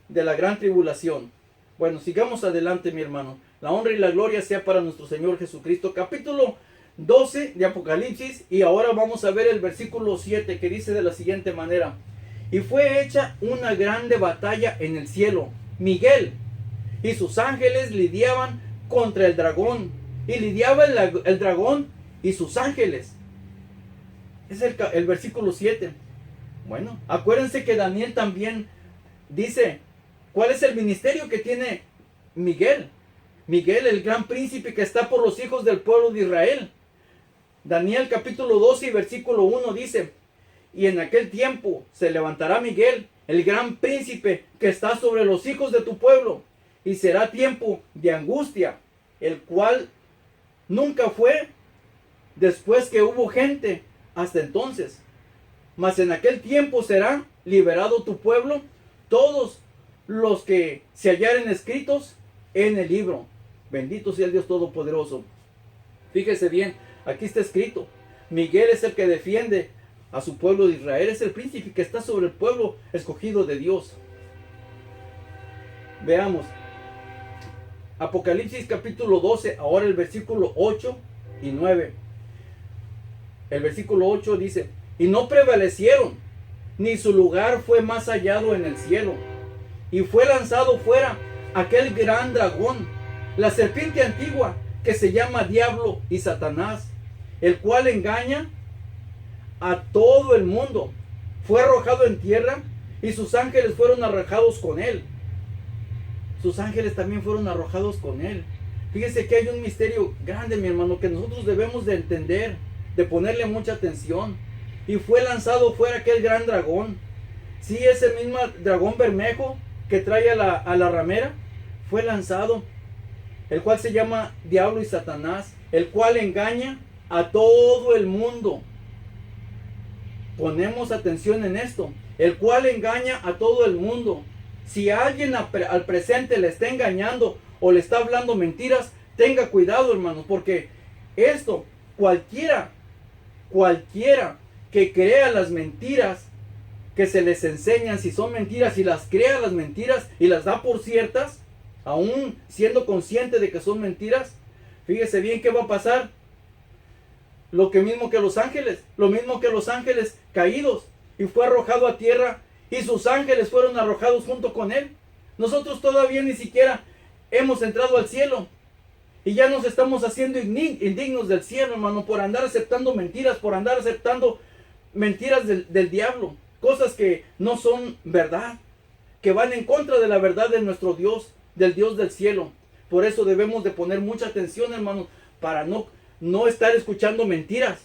de la gran tribulación. Bueno, sigamos adelante, mi hermano. La honra y la gloria sea para nuestro Señor Jesucristo. Capítulo 12 de Apocalipsis, y ahora vamos a ver el versículo 7, que dice de la siguiente manera: y fue hecha una grande batalla en el cielo. Miguel y sus ángeles lidiaban contra el dragón, y lidiaba el dragón y sus ángeles. Es el versículo 7. Bueno, acuérdense que Daniel también dice cuál es el ministerio que tiene Miguel. Miguel, el gran príncipe que está por los hijos del pueblo de Israel. Daniel capítulo 12 y versículo 1 dice: y en aquel tiempo se levantará Miguel, el gran príncipe que está sobre los hijos de tu pueblo, y será tiempo de angustia, el cual nunca fue después que hubo gente hasta entonces. Mas en aquel tiempo será liberado tu pueblo, todos los que se hallaren escritos en el libro. Bendito sea el Dios Todopoderoso. Fíjese bien, aquí está escrito: Miguel es el que defiende a su pueblo de Israel, es el príncipe que está sobre el pueblo escogido de Dios. Veamos Apocalipsis capítulo 12, ahora el versículo 8 y 9. El versículo 8 dice: y no prevalecieron, ni su lugar fue más hallado en el cielo. Y fue lanzado fuera aquel gran dragón, la serpiente antigua, que se llama Diablo y Satanás, el cual engaña a todo el mundo. Fue arrojado en tierra, y sus ángeles fueron arrojados con él. Sus ángeles también fueron arrojados con él. Fíjese que hay un misterio grande, mi hermano, que nosotros debemos de entender, de ponerle mucha atención. Y fue lanzado fuera aquel gran dragón. Sí, ese mismo dragón bermejo que trae a la ramera, fue lanzado, el cual se llama Diablo y Satanás, el cual engaña a todo el mundo. Ponemos atención en esto: el cual engaña a todo el mundo. Si alguien al presente le está engañando o le está hablando mentiras, tenga cuidado, hermanos, porque esto, cualquiera que crea las mentiras que se les enseñan, si son mentiras, y las crea las mentiras y las da por ciertas, aún siendo consciente de que son mentiras, fíjese bien qué va a pasar. Lo mismo que los ángeles caídos, y fue arrojado a tierra, y sus ángeles fueron arrojados junto con él. Nosotros todavía ni siquiera hemos entrado al cielo, y ya nos estamos haciendo indignos del cielo, hermano, por andar aceptando mentiras, por andar aceptando mentiras del diablo, cosas que no son verdad, que van en contra de la verdad de nuestro Dios, del Dios del cielo. Por eso debemos de poner mucha atención, hermanos, para no estar escuchando mentiras,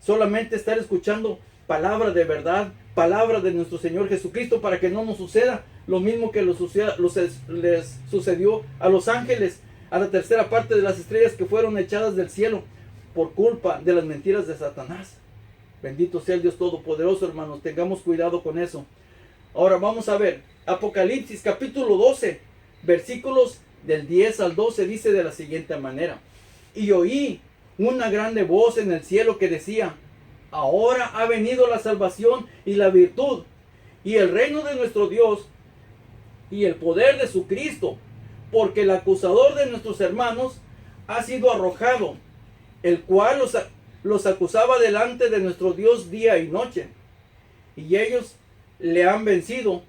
solamente estar escuchando palabra de verdad, palabra de nuestro Señor Jesucristo, para que no nos suceda lo mismo que les sucedió a los ángeles, a la tercera parte de las estrellas que fueron echadas del cielo por culpa de las mentiras de Satanás. Bendito sea el Dios Todopoderoso, hermanos, tengamos cuidado con eso. Ahora vamos a ver Apocalipsis capítulo 12, versículos del 10 al 12 dice de la siguiente manera: y oí una grande voz en el cielo que decía: ahora ha venido la salvación y la virtud y el reino de nuestro Dios y el poder de su Cristo, porque el acusador de nuestros hermanos ha sido arrojado, el cual los acusaba delante de nuestro Dios día y noche, y ellos le han vencido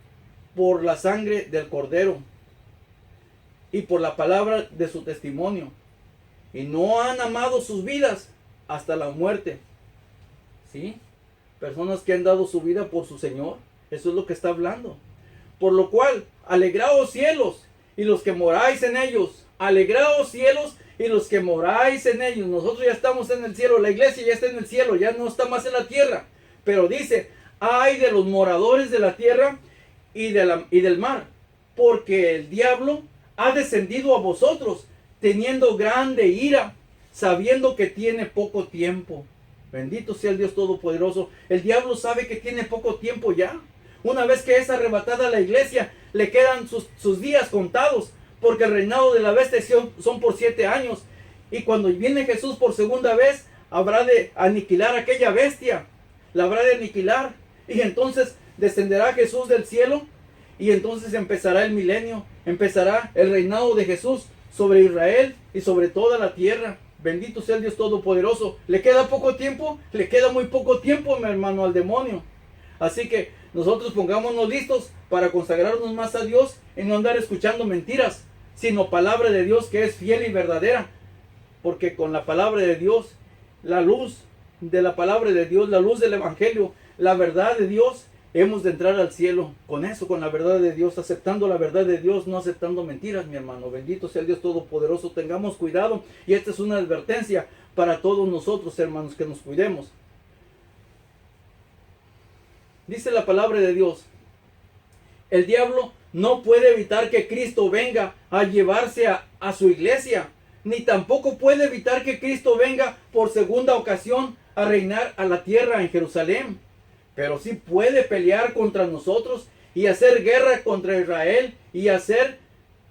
por la sangre del Cordero y por la palabra de su testimonio, y no han amado sus vidas hasta la muerte. ¿Sí? Personas que han dado su vida por su Señor. Eso es lo que está hablando. Por lo cual, alegraos cielos y los que moráis en ellos. Alegraos cielos y los que moráis en ellos. Nosotros ya estamos en el cielo. La iglesia ya está en el cielo. Ya no está más en la tierra. Pero dice: ay de los moradores de la tierra y del mar, porque el diablo ha descendido a vosotros, teniendo grande ira, sabiendo que tiene poco tiempo. Bendito sea el Dios Todopoderoso. El diablo sabe que tiene poco tiempo ya. Una vez que es arrebatada la iglesia, le quedan sus días contados, porque el reinado de la bestia son por 7 años. Y cuando viene Jesús por segunda vez, habrá de aniquilar a aquella bestia. La habrá de aniquilar. Y entonces descenderá Jesús del cielo. Y entonces empezará el milenio. Empezará el reinado de Jesús sobre Israel y sobre toda la tierra. Bendito sea el Dios Todopoderoso. ¿Le queda poco tiempo? Le queda muy poco tiempo, mi hermano, al demonio. Así que nosotros pongámonos listos para consagrarnos más a Dios y no andar escuchando mentiras, sino palabra de Dios que es fiel y verdadera. Porque con la palabra de Dios, la luz de la palabra de Dios, la luz del Evangelio, la verdad de Dios, hemos de entrar al cielo con eso, con la verdad de Dios, aceptando la verdad de Dios, no aceptando mentiras, mi hermano. Bendito sea el Dios Todopoderoso. Tengamos cuidado, y esta es una advertencia para todos nosotros, hermanos, que nos cuidemos. Dice la palabra de Dios: el diablo no puede evitar que Cristo venga a llevarse a su iglesia, ni tampoco puede evitar que Cristo venga por segunda ocasión a reinar a la tierra en Jerusalén. Pero sí puede pelear contra nosotros y hacer guerra contra Israel y hacer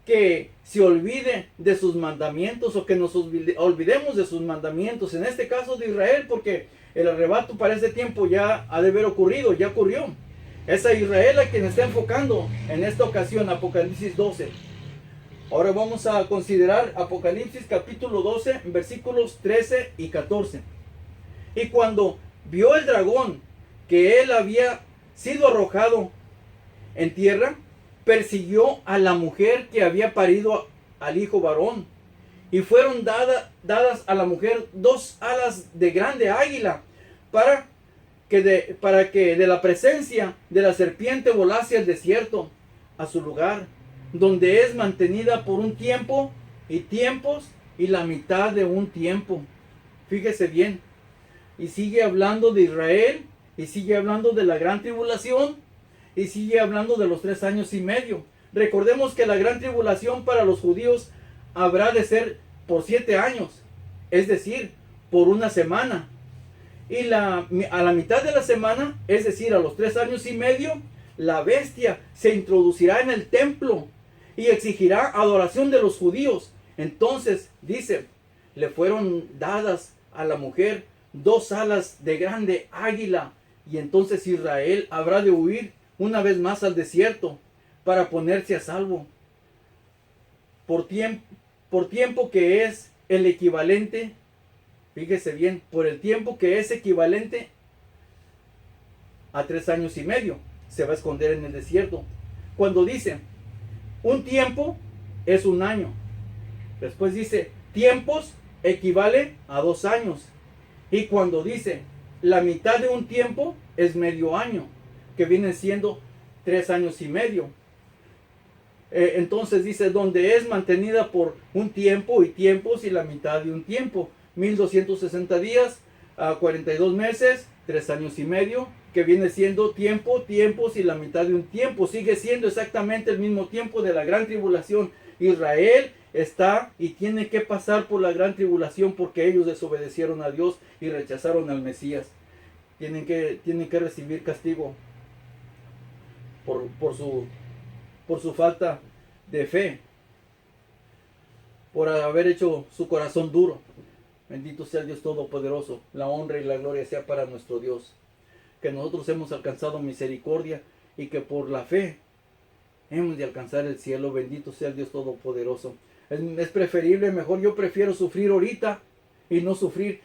que se olvide de sus mandamientos, o que nos olvidemos de sus mandamientos. En este caso de Israel, porque el arrebato para ese tiempo ya ha de haber ocurrido, ya ocurrió. Es a Israel a quien está enfocando en esta ocasión Apocalipsis 12. Ahora vamos a considerar Apocalipsis capítulo 12, versículos 13 y 14. Y cuando vio el dragón que él había sido arrojado en tierra, persiguió a la mujer que había parido al hijo varón, y fueron dadas a la mujer 2 alas de grande águila, para que de la presencia de la serpiente volase al desierto, a su lugar, donde es mantenida por un tiempo y tiempos y la mitad de un tiempo. Fíjese bien, y sigue hablando de Israel, y sigue hablando de la gran tribulación, y sigue hablando de los 3 años y medio. Recordemos que la gran tribulación para los judíos habrá de ser por 7 años, es decir, por una semana. Y a la mitad de la semana, es decir, a los 3 años y medio, la bestia se introducirá en el templo y exigirá adoración de los judíos. Entonces, dice, le fueron dadas a la mujer 2 alas de grande águila, y entonces Israel habrá de huir una vez más al desierto para ponerse a salvo. Por tiempo que es el equivalente, fíjese bien, por el tiempo que es equivalente a 3 años y medio, se va a esconder en el desierto. Cuando dice, un tiempo es un año. Después dice, tiempos equivale a 2 años. Y cuando dice, la mitad de un tiempo es medio año, que viene siendo 3 años y medio. Entonces dice, donde es mantenida por un tiempo y tiempos y la mitad de un tiempo. 1260 días, 42 meses, 3 años y medio, que viene siendo tiempo, tiempos y la mitad de un tiempo. Sigue siendo exactamente el mismo tiempo de la gran tribulación. Israel está y tiene que pasar por la gran tribulación porque ellos desobedecieron a Dios y rechazaron al Mesías. Tienen que recibir castigo por su falta de fe. por haber hecho su corazón duro. Bendito sea el Dios Todopoderoso. La honra y la gloria sea para nuestro Dios. Que nosotros hemos alcanzado misericordia y que por la fe hemos de alcanzar el cielo. Bendito sea el Dios Todopoderoso. Es preferible, mejor yo prefiero sufrir ahorita y no sufrir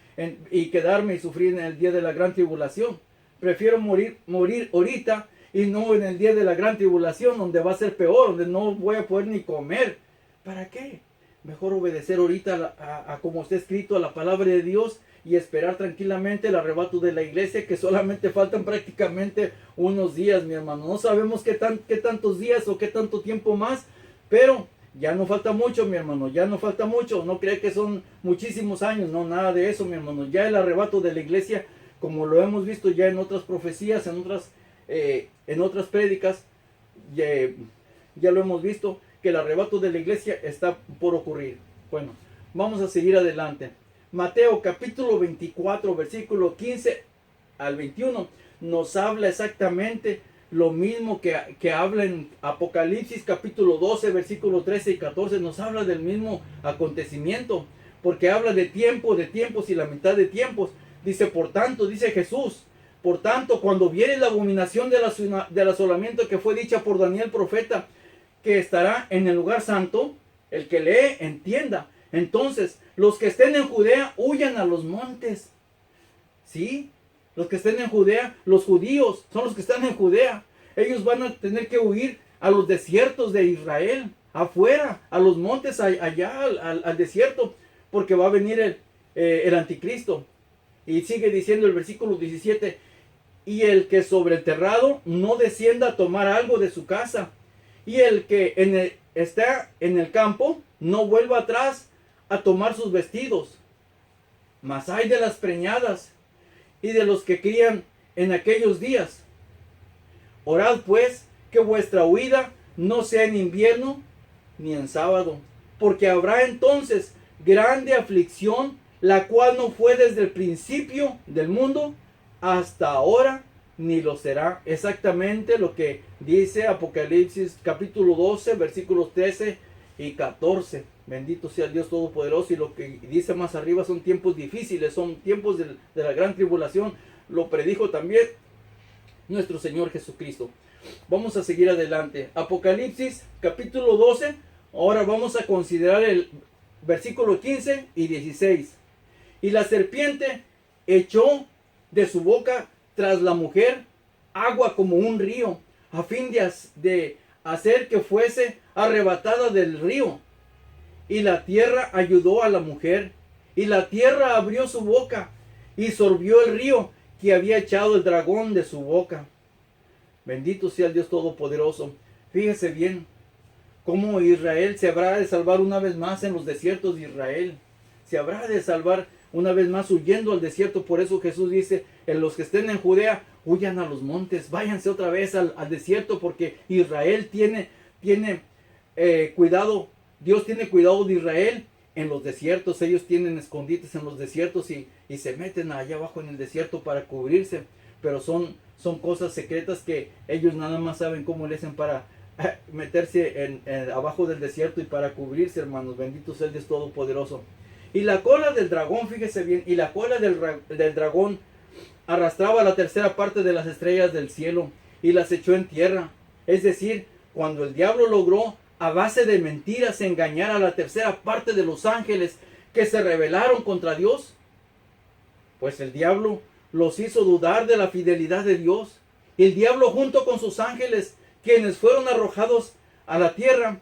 y quedarme y sufrir en el día de la gran tribulación. Prefiero morir ahorita y no en el día de la gran tribulación, donde va a ser peor, donde no voy a poder ni comer. ¿Para qué? Mejor obedecer ahorita a como está escrito, a la palabra de Dios, y esperar tranquilamente el arrebato de la iglesia, que solamente faltan prácticamente unos días, mi hermano. No sabemos qué tantos días o qué tanto tiempo más, pero ya no falta mucho, mi hermano, ya no falta mucho. No cree que son muchísimos años, no, nada de eso, mi hermano. Ya el arrebato de la iglesia, como lo hemos visto ya en otras profecías, en otras prédicas, ya lo hemos visto, que el arrebato de la iglesia está por ocurrir. Bueno, vamos a seguir adelante. Mateo capítulo 24, versículo 15 al 21, nos habla exactamente lo mismo que habla en Apocalipsis capítulo 12, versículo 13 y 14, nos habla del mismo acontecimiento, porque habla de tiempos y la mitad de tiempos. Dice, por tanto, dice Jesús, por tanto, cuando viene la abominación del asolamiento que fue dicha por Daniel profeta, que estará en el lugar santo, el que lee, entienda. Entonces, los que estén en Judea, huyan a los montes. ¿Sí? Los que estén en Judea, los judíos, son los que están en Judea. Ellos van a tener que huir a los desiertos de Israel, afuera, a los montes, allá, al desierto, porque va a venir el anticristo. Y sigue diciendo el versículo 17, y el que sobre el terrado no descienda a tomar algo de su casa, y el que está en el campo no vuelva atrás a tomar sus vestidos. Mas hay de las preñadas y de los que crían en aquellos días. Orad pues que vuestra huida no sea en invierno ni en sábado, porque habrá entonces grande aflicción, la cual no fue desde el principio del mundo hasta ahora, ni lo será. Exactamente lo que dice Apocalipsis capítulo 12, versículos 13 y 14. Bendito sea el Dios Todopoderoso. Y lo que dice más arriba son tiempos difíciles, son tiempos de la gran tribulación. Lo predijo también nuestro Señor Jesucristo. Vamos a seguir adelante. Apocalipsis capítulo 12. Ahora vamos a considerar el versículo 15 y 16. Y la serpiente echó de su boca tras la mujer agua como un río, a fin de hacer que fuese arrebatada del río. Y la tierra ayudó a la mujer, y la tierra abrió su boca, y sorbió el río que había echado el dragón de su boca. Bendito sea el Dios Todopoderoso. Fíjese bien, cómo Israel se habrá de salvar una vez más en los desiertos de Israel. Se habrá de salvar una vez más huyendo al desierto. Por eso Jesús dice, en los que estén en Judea, huyan a los montes, váyanse otra vez al desierto, porque Israel tiene cuidado. Dios tiene cuidado de Israel en los desiertos. Ellos tienen escondites en los desiertos y se meten allá abajo en el desierto para cubrirse. Pero son cosas secretas que ellos nada más saben cómo le hacen para meterse abajo del desierto y para cubrirse, hermanos. Bendito sea el Dios Todopoderoso. Y la cola del dragón, fíjese bien, y la cola del dragón arrastraba la tercera parte de las estrellas del cielo y las echó en tierra. Es decir, cuando el diablo logró a base de mentiras engañar a la tercera parte de los ángeles que se rebelaron contra Dios, pues el diablo los hizo dudar de la fidelidad de Dios. Y el diablo junto con sus ángeles, quienes fueron arrojados a la tierra,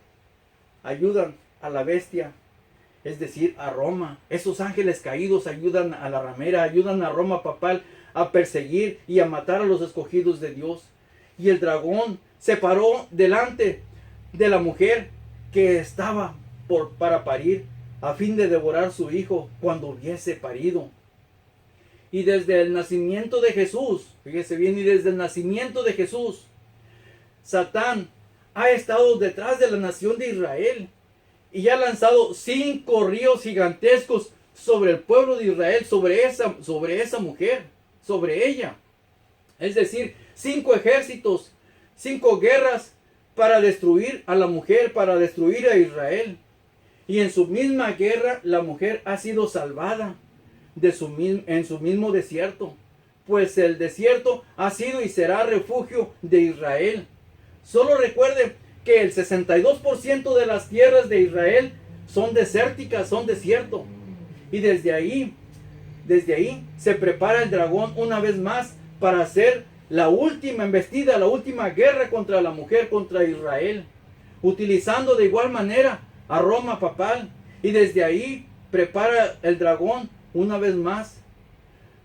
ayudan a la bestia, es decir, a Roma. Esos ángeles caídos ayudan a la ramera, ayudan a Roma papal a perseguir y a matar a los escogidos de Dios. Y el dragón se paró delante de la mujer que estaba para parir, a fin de devorar su hijo cuando hubiese parido. Y desde el nacimiento de Jesús, fíjese bien, y desde el nacimiento de Jesús, Satán ha estado detrás de la nación de Israel y ha lanzado 5 ríos gigantescos sobre el pueblo de Israel, sobre esa mujer, sobre ella. Es decir, 5 ejércitos, 5 guerras para destruir a la mujer, para destruir a Israel. Y en su misma guerra la mujer ha sido salvada en su mismo desierto, pues el desierto ha sido y será refugio de Israel. Solo recuerde que el 62% de las tierras de Israel son desérticas, son desierto. Y desde ahí se prepara el dragón una vez más para hacer la última embestida, la última guerra contra la mujer, contra Israel, utilizando de igual manera a Roma papal. Y desde ahí prepara el dragón una vez más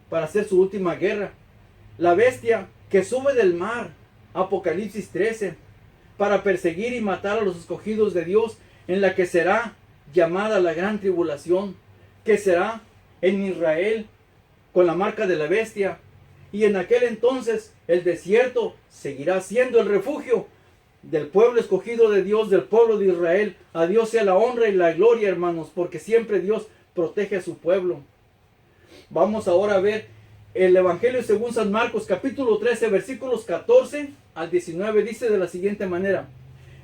para hacer su última guerra. La bestia que sube del mar, Apocalipsis 13, para perseguir y matar a los escogidos de Dios, en la que será llamada la gran tribulación, que será en Israel con la marca de la bestia. Y en aquel entonces el desierto seguirá siendo el refugio del pueblo escogido de Dios, del pueblo de Israel. A Dios sea la honra y la gloria, hermanos, porque siempre Dios protege a su pueblo. Vamos ahora a ver el Evangelio según San Marcos, capítulo 13, versículos 14 al 19, dice de la siguiente manera: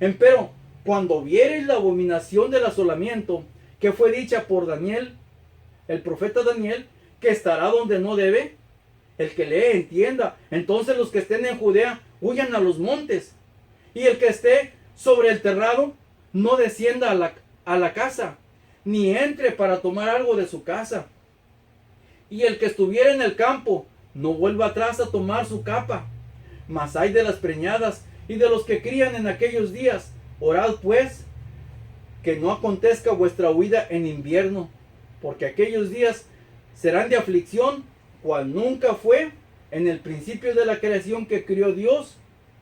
Empero, cuando viereis la abominación del asolamiento, que fue dicha por Daniel, el profeta Daniel, que estará donde no debe, el que lee entienda. Entonces los que estén en Judea huyan a los montes, y el que esté sobre el terrado no descienda a la casa, ni entre para tomar algo de su casa. Y el que estuviera en el campo no vuelva atrás a tomar su capa. Mas hay de las preñadas y de los que crían en aquellos días. Orad pues que no acontezca vuestra huida en invierno, porque aquellos días serán de aflicción, cual nunca fue en el principio de la creación que crió Dios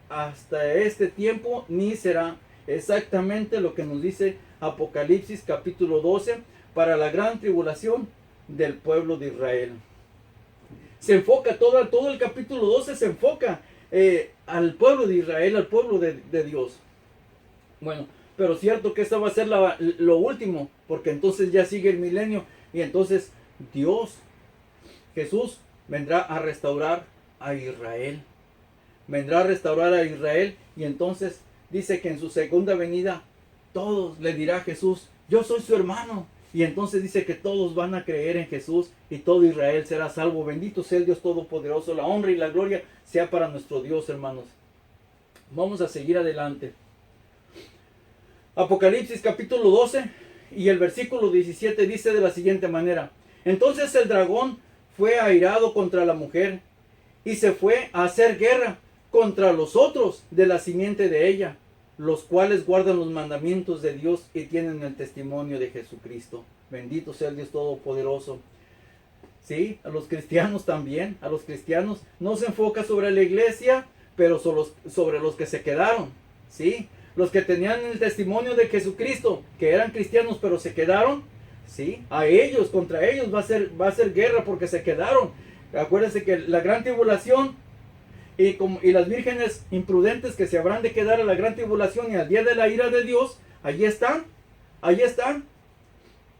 hasta este tiempo, ni será. Exactamente lo que nos dice Apocalipsis capítulo 12 para la gran tribulación del pueblo de Israel. Se enfoca todo el capítulo 12 se enfoca al pueblo de Israel, al pueblo de Dios. Bueno, pero cierto que esta va a ser lo último, porque entonces ya sigue el milenio y entonces Dios, Jesús, vendrá a restaurar a Israel. Vendrá a restaurar a Israel y entonces dice que en su segunda venida todos le dirá a Jesús: yo soy su hermano. Y entonces dice que todos van a creer en Jesús y todo Israel será salvo. Bendito sea el Dios Todopoderoso. La honra y la gloria sea para nuestro Dios, hermanos. Vamos a seguir adelante. Apocalipsis capítulo 12 y el versículo 17 dice de la siguiente manera: Entonces el dragón fue airado contra la mujer y se fue a hacer guerra contra los otros de la simiente de ella, los cuales guardan los mandamientos de Dios y tienen el testimonio de Jesucristo. Bendito sea el Dios Todopoderoso. Sí, a los cristianos también, a los cristianos no se enfoca sobre la iglesia, pero sobre los que se quedaron. Sí, los que tenían el testimonio de Jesucristo, que eran cristianos pero se quedaron. Sí, a ellos, contra ellos va a ser guerra porque se quedaron. Acuérdense que la gran tribulación y las vírgenes imprudentes que se habrán de quedar a la gran tribulación y al día de la ira de Dios, allí están.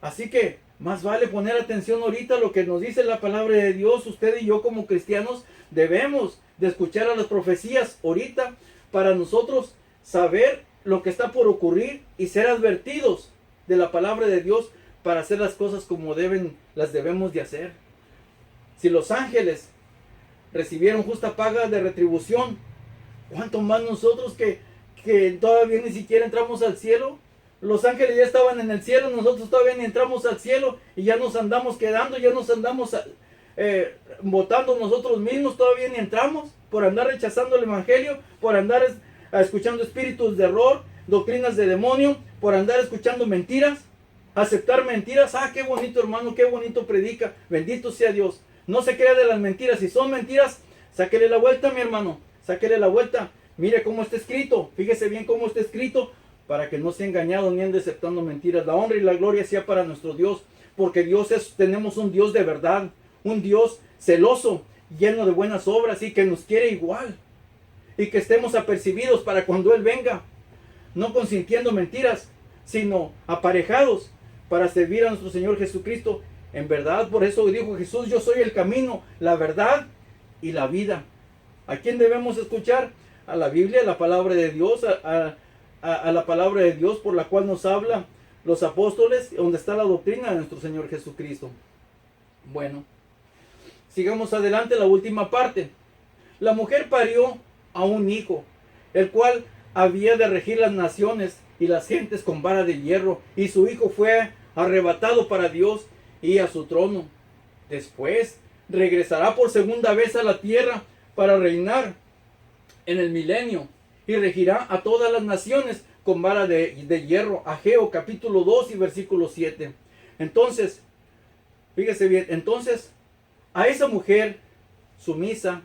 Así que más vale poner atención ahorita a lo que nos dice la palabra de Dios. Usted y yo como cristianos debemos de escuchar a las profecías ahorita para nosotros saber lo que está por ocurrir y ser advertidos de la palabra de Dios para hacer las cosas como las debemos de hacer. Si los ángeles recibieron justa paga de retribución, ¿cuánto más nosotros que todavía ni siquiera entramos al cielo? Los ángeles ya estaban en el cielo, nosotros todavía ni entramos al cielo y ya nos andamos quedando, ya nos andamos votando nosotros mismos, todavía ni entramos por andar rechazando el evangelio, por andar escuchando espíritus de error, doctrinas de demonio, por andar escuchando mentiras, aceptar mentiras. Ah, qué bonito, hermano, qué bonito predica, bendito sea Dios. No se crea de las mentiras. Si son mentiras, sáquele la vuelta, mi hermano. Sáquele la vuelta. Mire cómo está escrito. Fíjese bien cómo está escrito para que no sea engañado ni ande aceptando mentiras. La honra y la gloria sea para nuestro Dios. Porque tenemos un Dios de verdad. Un Dios celoso, lleno de buenas obras y que nos quiere igual. Y que estemos apercibidos para cuando Él venga. No consintiendo mentiras, sino aparejados para servir a nuestro Señor Jesucristo. En verdad, por eso dijo Jesús: yo soy el camino, la verdad y la vida. ¿A quién debemos escuchar? A la Biblia, a la palabra de Dios, a la palabra de Dios por la cual nos habla los apóstoles, donde está la doctrina de nuestro Señor Jesucristo. Bueno, sigamos adelante, la última parte. La mujer parió a un hijo, el cual había de regir las naciones y las gentes con vara de hierro, y su hijo fue arrebatado para Dios y a su trono. Después regresará por segunda vez a la tierra para reinar en el milenio, y regirá a todas las naciones con vara de hierro. Ageo capítulo 2 y versículo 7. Entonces, fíjese bien, entonces a esa mujer sumisa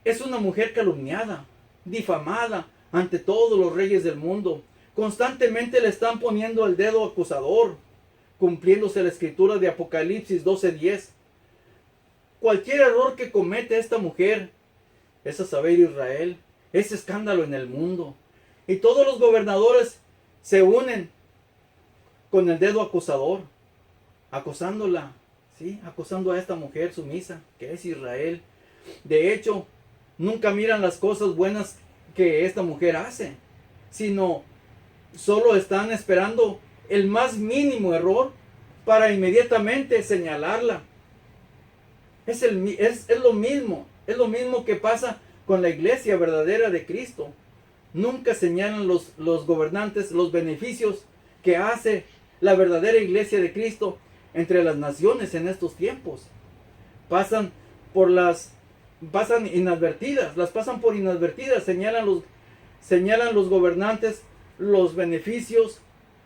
es una mujer calumniada, difamada ante todos los reyes del mundo. Constantemente le están poniendo el dedo acusador, cumpliéndose la escritura de Apocalipsis 12:10. Cualquier error que comete esta mujer, es a saber Israel, es escándalo en el mundo. Y todos los gobernadores se unen con el dedo acusador, acosándola, ¿sí? Acosando a esta mujer sumisa, que es Israel. De hecho, nunca miran las cosas buenas que esta mujer hace, sino solo están esperando el más mínimo error para inmediatamente señalarla. Es lo mismo que pasa con la iglesia verdadera de Cristo. Nunca señalan los gobernantes los beneficios que hace la verdadera iglesia de Cristo entre las naciones en estos tiempos. Pasan por inadvertidas, señalan los gobernantes los beneficios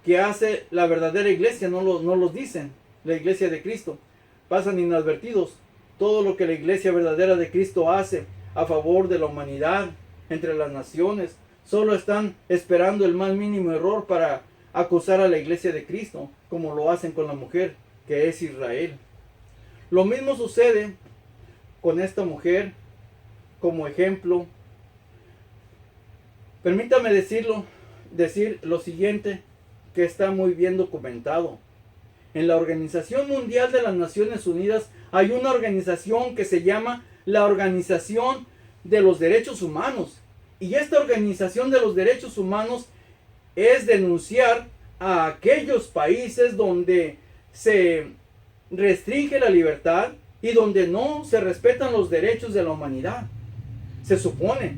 que hace la verdadera iglesia, no los dicen, la iglesia de Cristo. Pasan inadvertidos todo lo que la iglesia verdadera de Cristo hace a favor de la humanidad, entre las naciones. Solo están esperando el más mínimo error para acusar a la iglesia de Cristo, como lo hacen con la mujer, que es Israel. Lo mismo sucede con esta mujer como ejemplo. Permítame decir lo siguiente, que está muy bien documentado. En la Organización Mundial de las Naciones Unidas hay una organización que se llama la Organización de los Derechos Humanos. Y esta Organización de los Derechos Humanos es denunciar a aquellos países donde se restringe la libertad y donde no se respetan los derechos de la humanidad. Se supone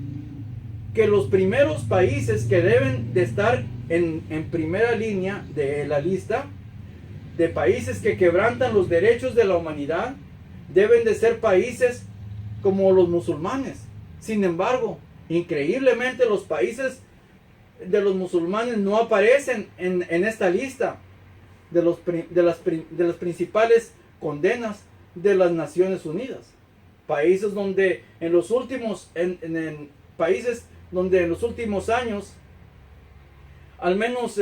que los primeros países que deben de estar en primera línea de la lista de países que quebrantan los derechos de la humanidad deben de ser países como los musulmanes. Sin embargo, increíblemente los países de los musulmanes no aparecen en esta lista de las principales condenas de las Naciones Unidas. Países donde en los últimos años, al menos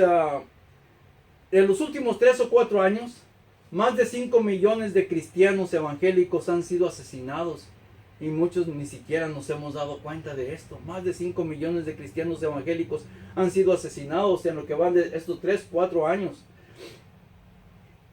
en los últimos 3 o 4 años, más de 5 millones de cristianos evangélicos han sido asesinados. Y muchos ni siquiera nos hemos dado cuenta de esto. Más de 5 millones de cristianos evangélicos han sido asesinados en lo que van de estos 3, 4 años.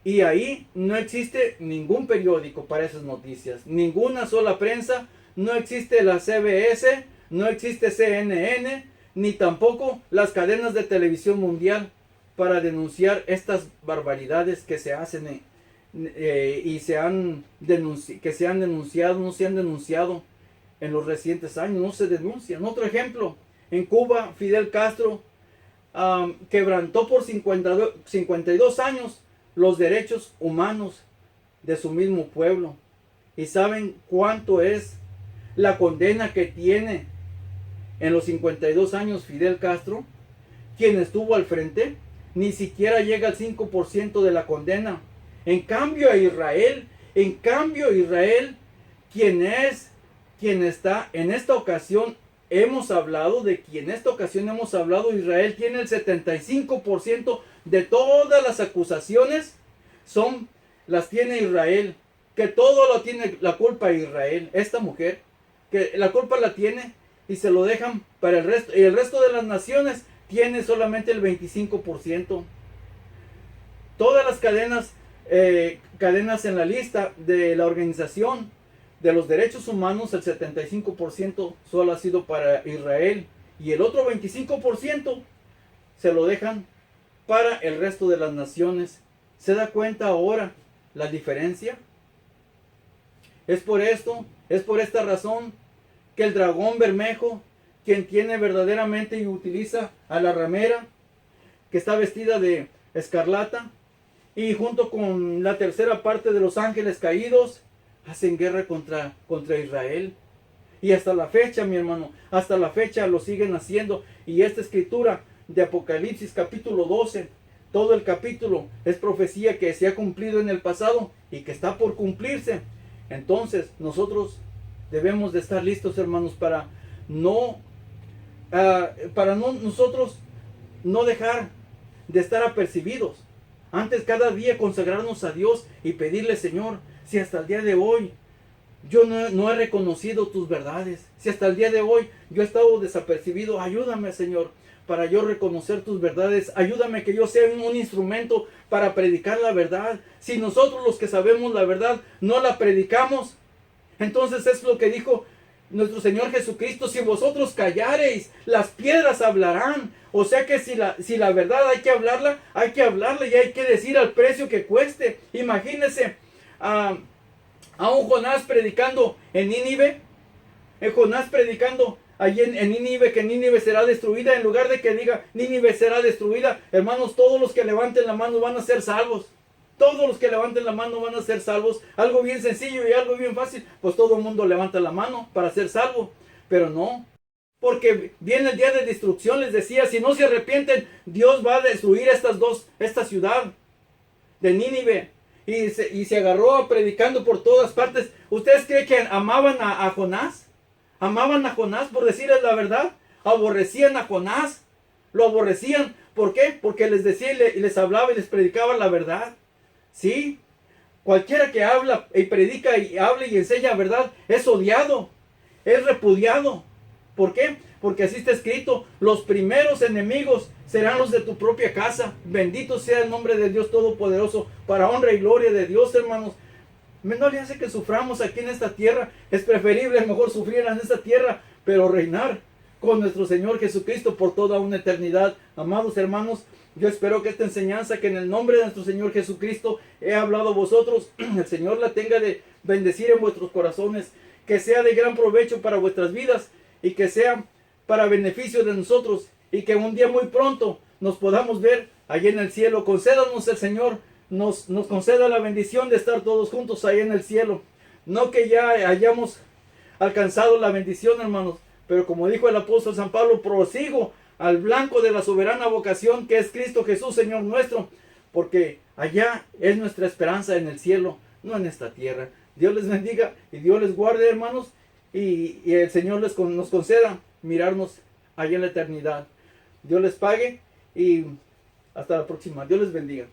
Y ahí no existe ningún periódico para esas noticias. Ninguna sola prensa. No existe la CBS, no existe CNN, ni tampoco las cadenas de televisión mundial para denunciar estas barbaridades que se hacen y se han denunciado en los recientes años. No se denuncian. Otro ejemplo, en Cuba, Fidel Castro quebrantó por 52 años los derechos humanos de su mismo pueblo. ¿Y saben cuánto es la condena que tiene en los 52 años Fidel Castro? Quien estuvo al frente ni siquiera llega al 5% de la condena. En cambio Israel, quien está en esta ocasión, Israel tiene el 75% de todas las acusaciones, las tiene Israel, que todo lo tiene la culpa de Israel. Esta mujer, que la culpa la tiene y se lo dejan para el resto, y el resto de las naciones tiene solamente el 25%. Todas las cadenas en la lista de la Organización de los Derechos Humanos, el 75% solo ha sido para Israel, y el otro 25% se lo dejan para el resto de las naciones. ¿Se da cuenta ahora la diferencia? Es por esta razón que el dragón bermejo, quien tiene verdaderamente y utiliza a la ramera, que está vestida de escarlata, y junto con la tercera parte de los ángeles caídos, hacen guerra contra Israel. Y hasta la fecha, mi hermano, hasta la fecha lo siguen haciendo. Y esta escritura de Apocalipsis capítulo 12, todo el capítulo es profecía que se ha cumplido en el pasado y que está por cumplirse. Entonces nosotros debemos de estar listos, hermanos, para nosotros no dejar de estar apercibidos. Antes, cada día consagrarnos a Dios y pedirle: Señor, si hasta el día de hoy yo no he reconocido tus verdades, si hasta el día de hoy yo he estado desapercibido, ayúdame, Señor, para yo reconocer tus verdades. Ayúdame que yo sea un instrumento para predicar la verdad. Si nosotros, los que sabemos la verdad, no la predicamos, entonces es lo que dijo nuestro Señor Jesucristo: si vosotros callareis, las piedras hablarán. O sea que si la verdad hay que hablarla y hay que decir al precio que cueste. Imagínense a un Jonás predicando en Nínive. Jonás predicando allí en Nínive, que Nínive será destruida. En lugar de que diga Nínive será destruida, hermanos, todos los que levanten la mano van a ser salvos. Todos los que levanten la mano van a ser salvos. Algo bien sencillo y algo bien fácil. Pues todo el mundo levanta la mano para ser salvo. Pero no. Porque viene el día de destrucción, les decía. Si no se arrepienten, Dios va a destruir esta ciudad de Nínive. Y se agarró predicando por todas partes. ¿Ustedes creen que amaban a Jonás? ¿Amaban a Jonás por decirles la verdad? ¿Aborrecían a Jonás? ¿Lo aborrecían? ¿Por qué? Porque les decía y les hablaba y les predicaba la verdad. Sí, cualquiera que habla y predica y habla y enseña verdad es odiado, es repudiado. ¿Por qué? Porque así está escrito: los primeros enemigos serán los de tu propia casa. Bendito sea el nombre de Dios Todopoderoso, para honra y gloria de Dios, hermanos. No le hace que suframos aquí en esta tierra. Es preferible mejor sufrir en esta tierra, pero reinar con nuestro Señor Jesucristo por toda una eternidad. Amados hermanos, yo espero que esta enseñanza, que en el nombre de nuestro Señor Jesucristo he hablado a vosotros, el Señor la tenga de bendecir en vuestros corazones, que sea de gran provecho para vuestras vidas y que sea para beneficio de nosotros, y que un día muy pronto nos podamos ver allí en el cielo. Concédanos el Señor, nos conceda la bendición de estar todos juntos ahí en el cielo. No que ya hayamos alcanzado la bendición, hermanos, pero como dijo el apóstol San Pablo: prosigo al blanco de la soberana vocación, que es Cristo Jesús, Señor nuestro, porque allá es nuestra esperanza, en el cielo, no en esta tierra. Dios les bendiga y Dios les guarde, hermanos, y el Señor nos conceda mirarnos allá en la eternidad. Dios les pague y hasta la próxima. Dios les bendiga.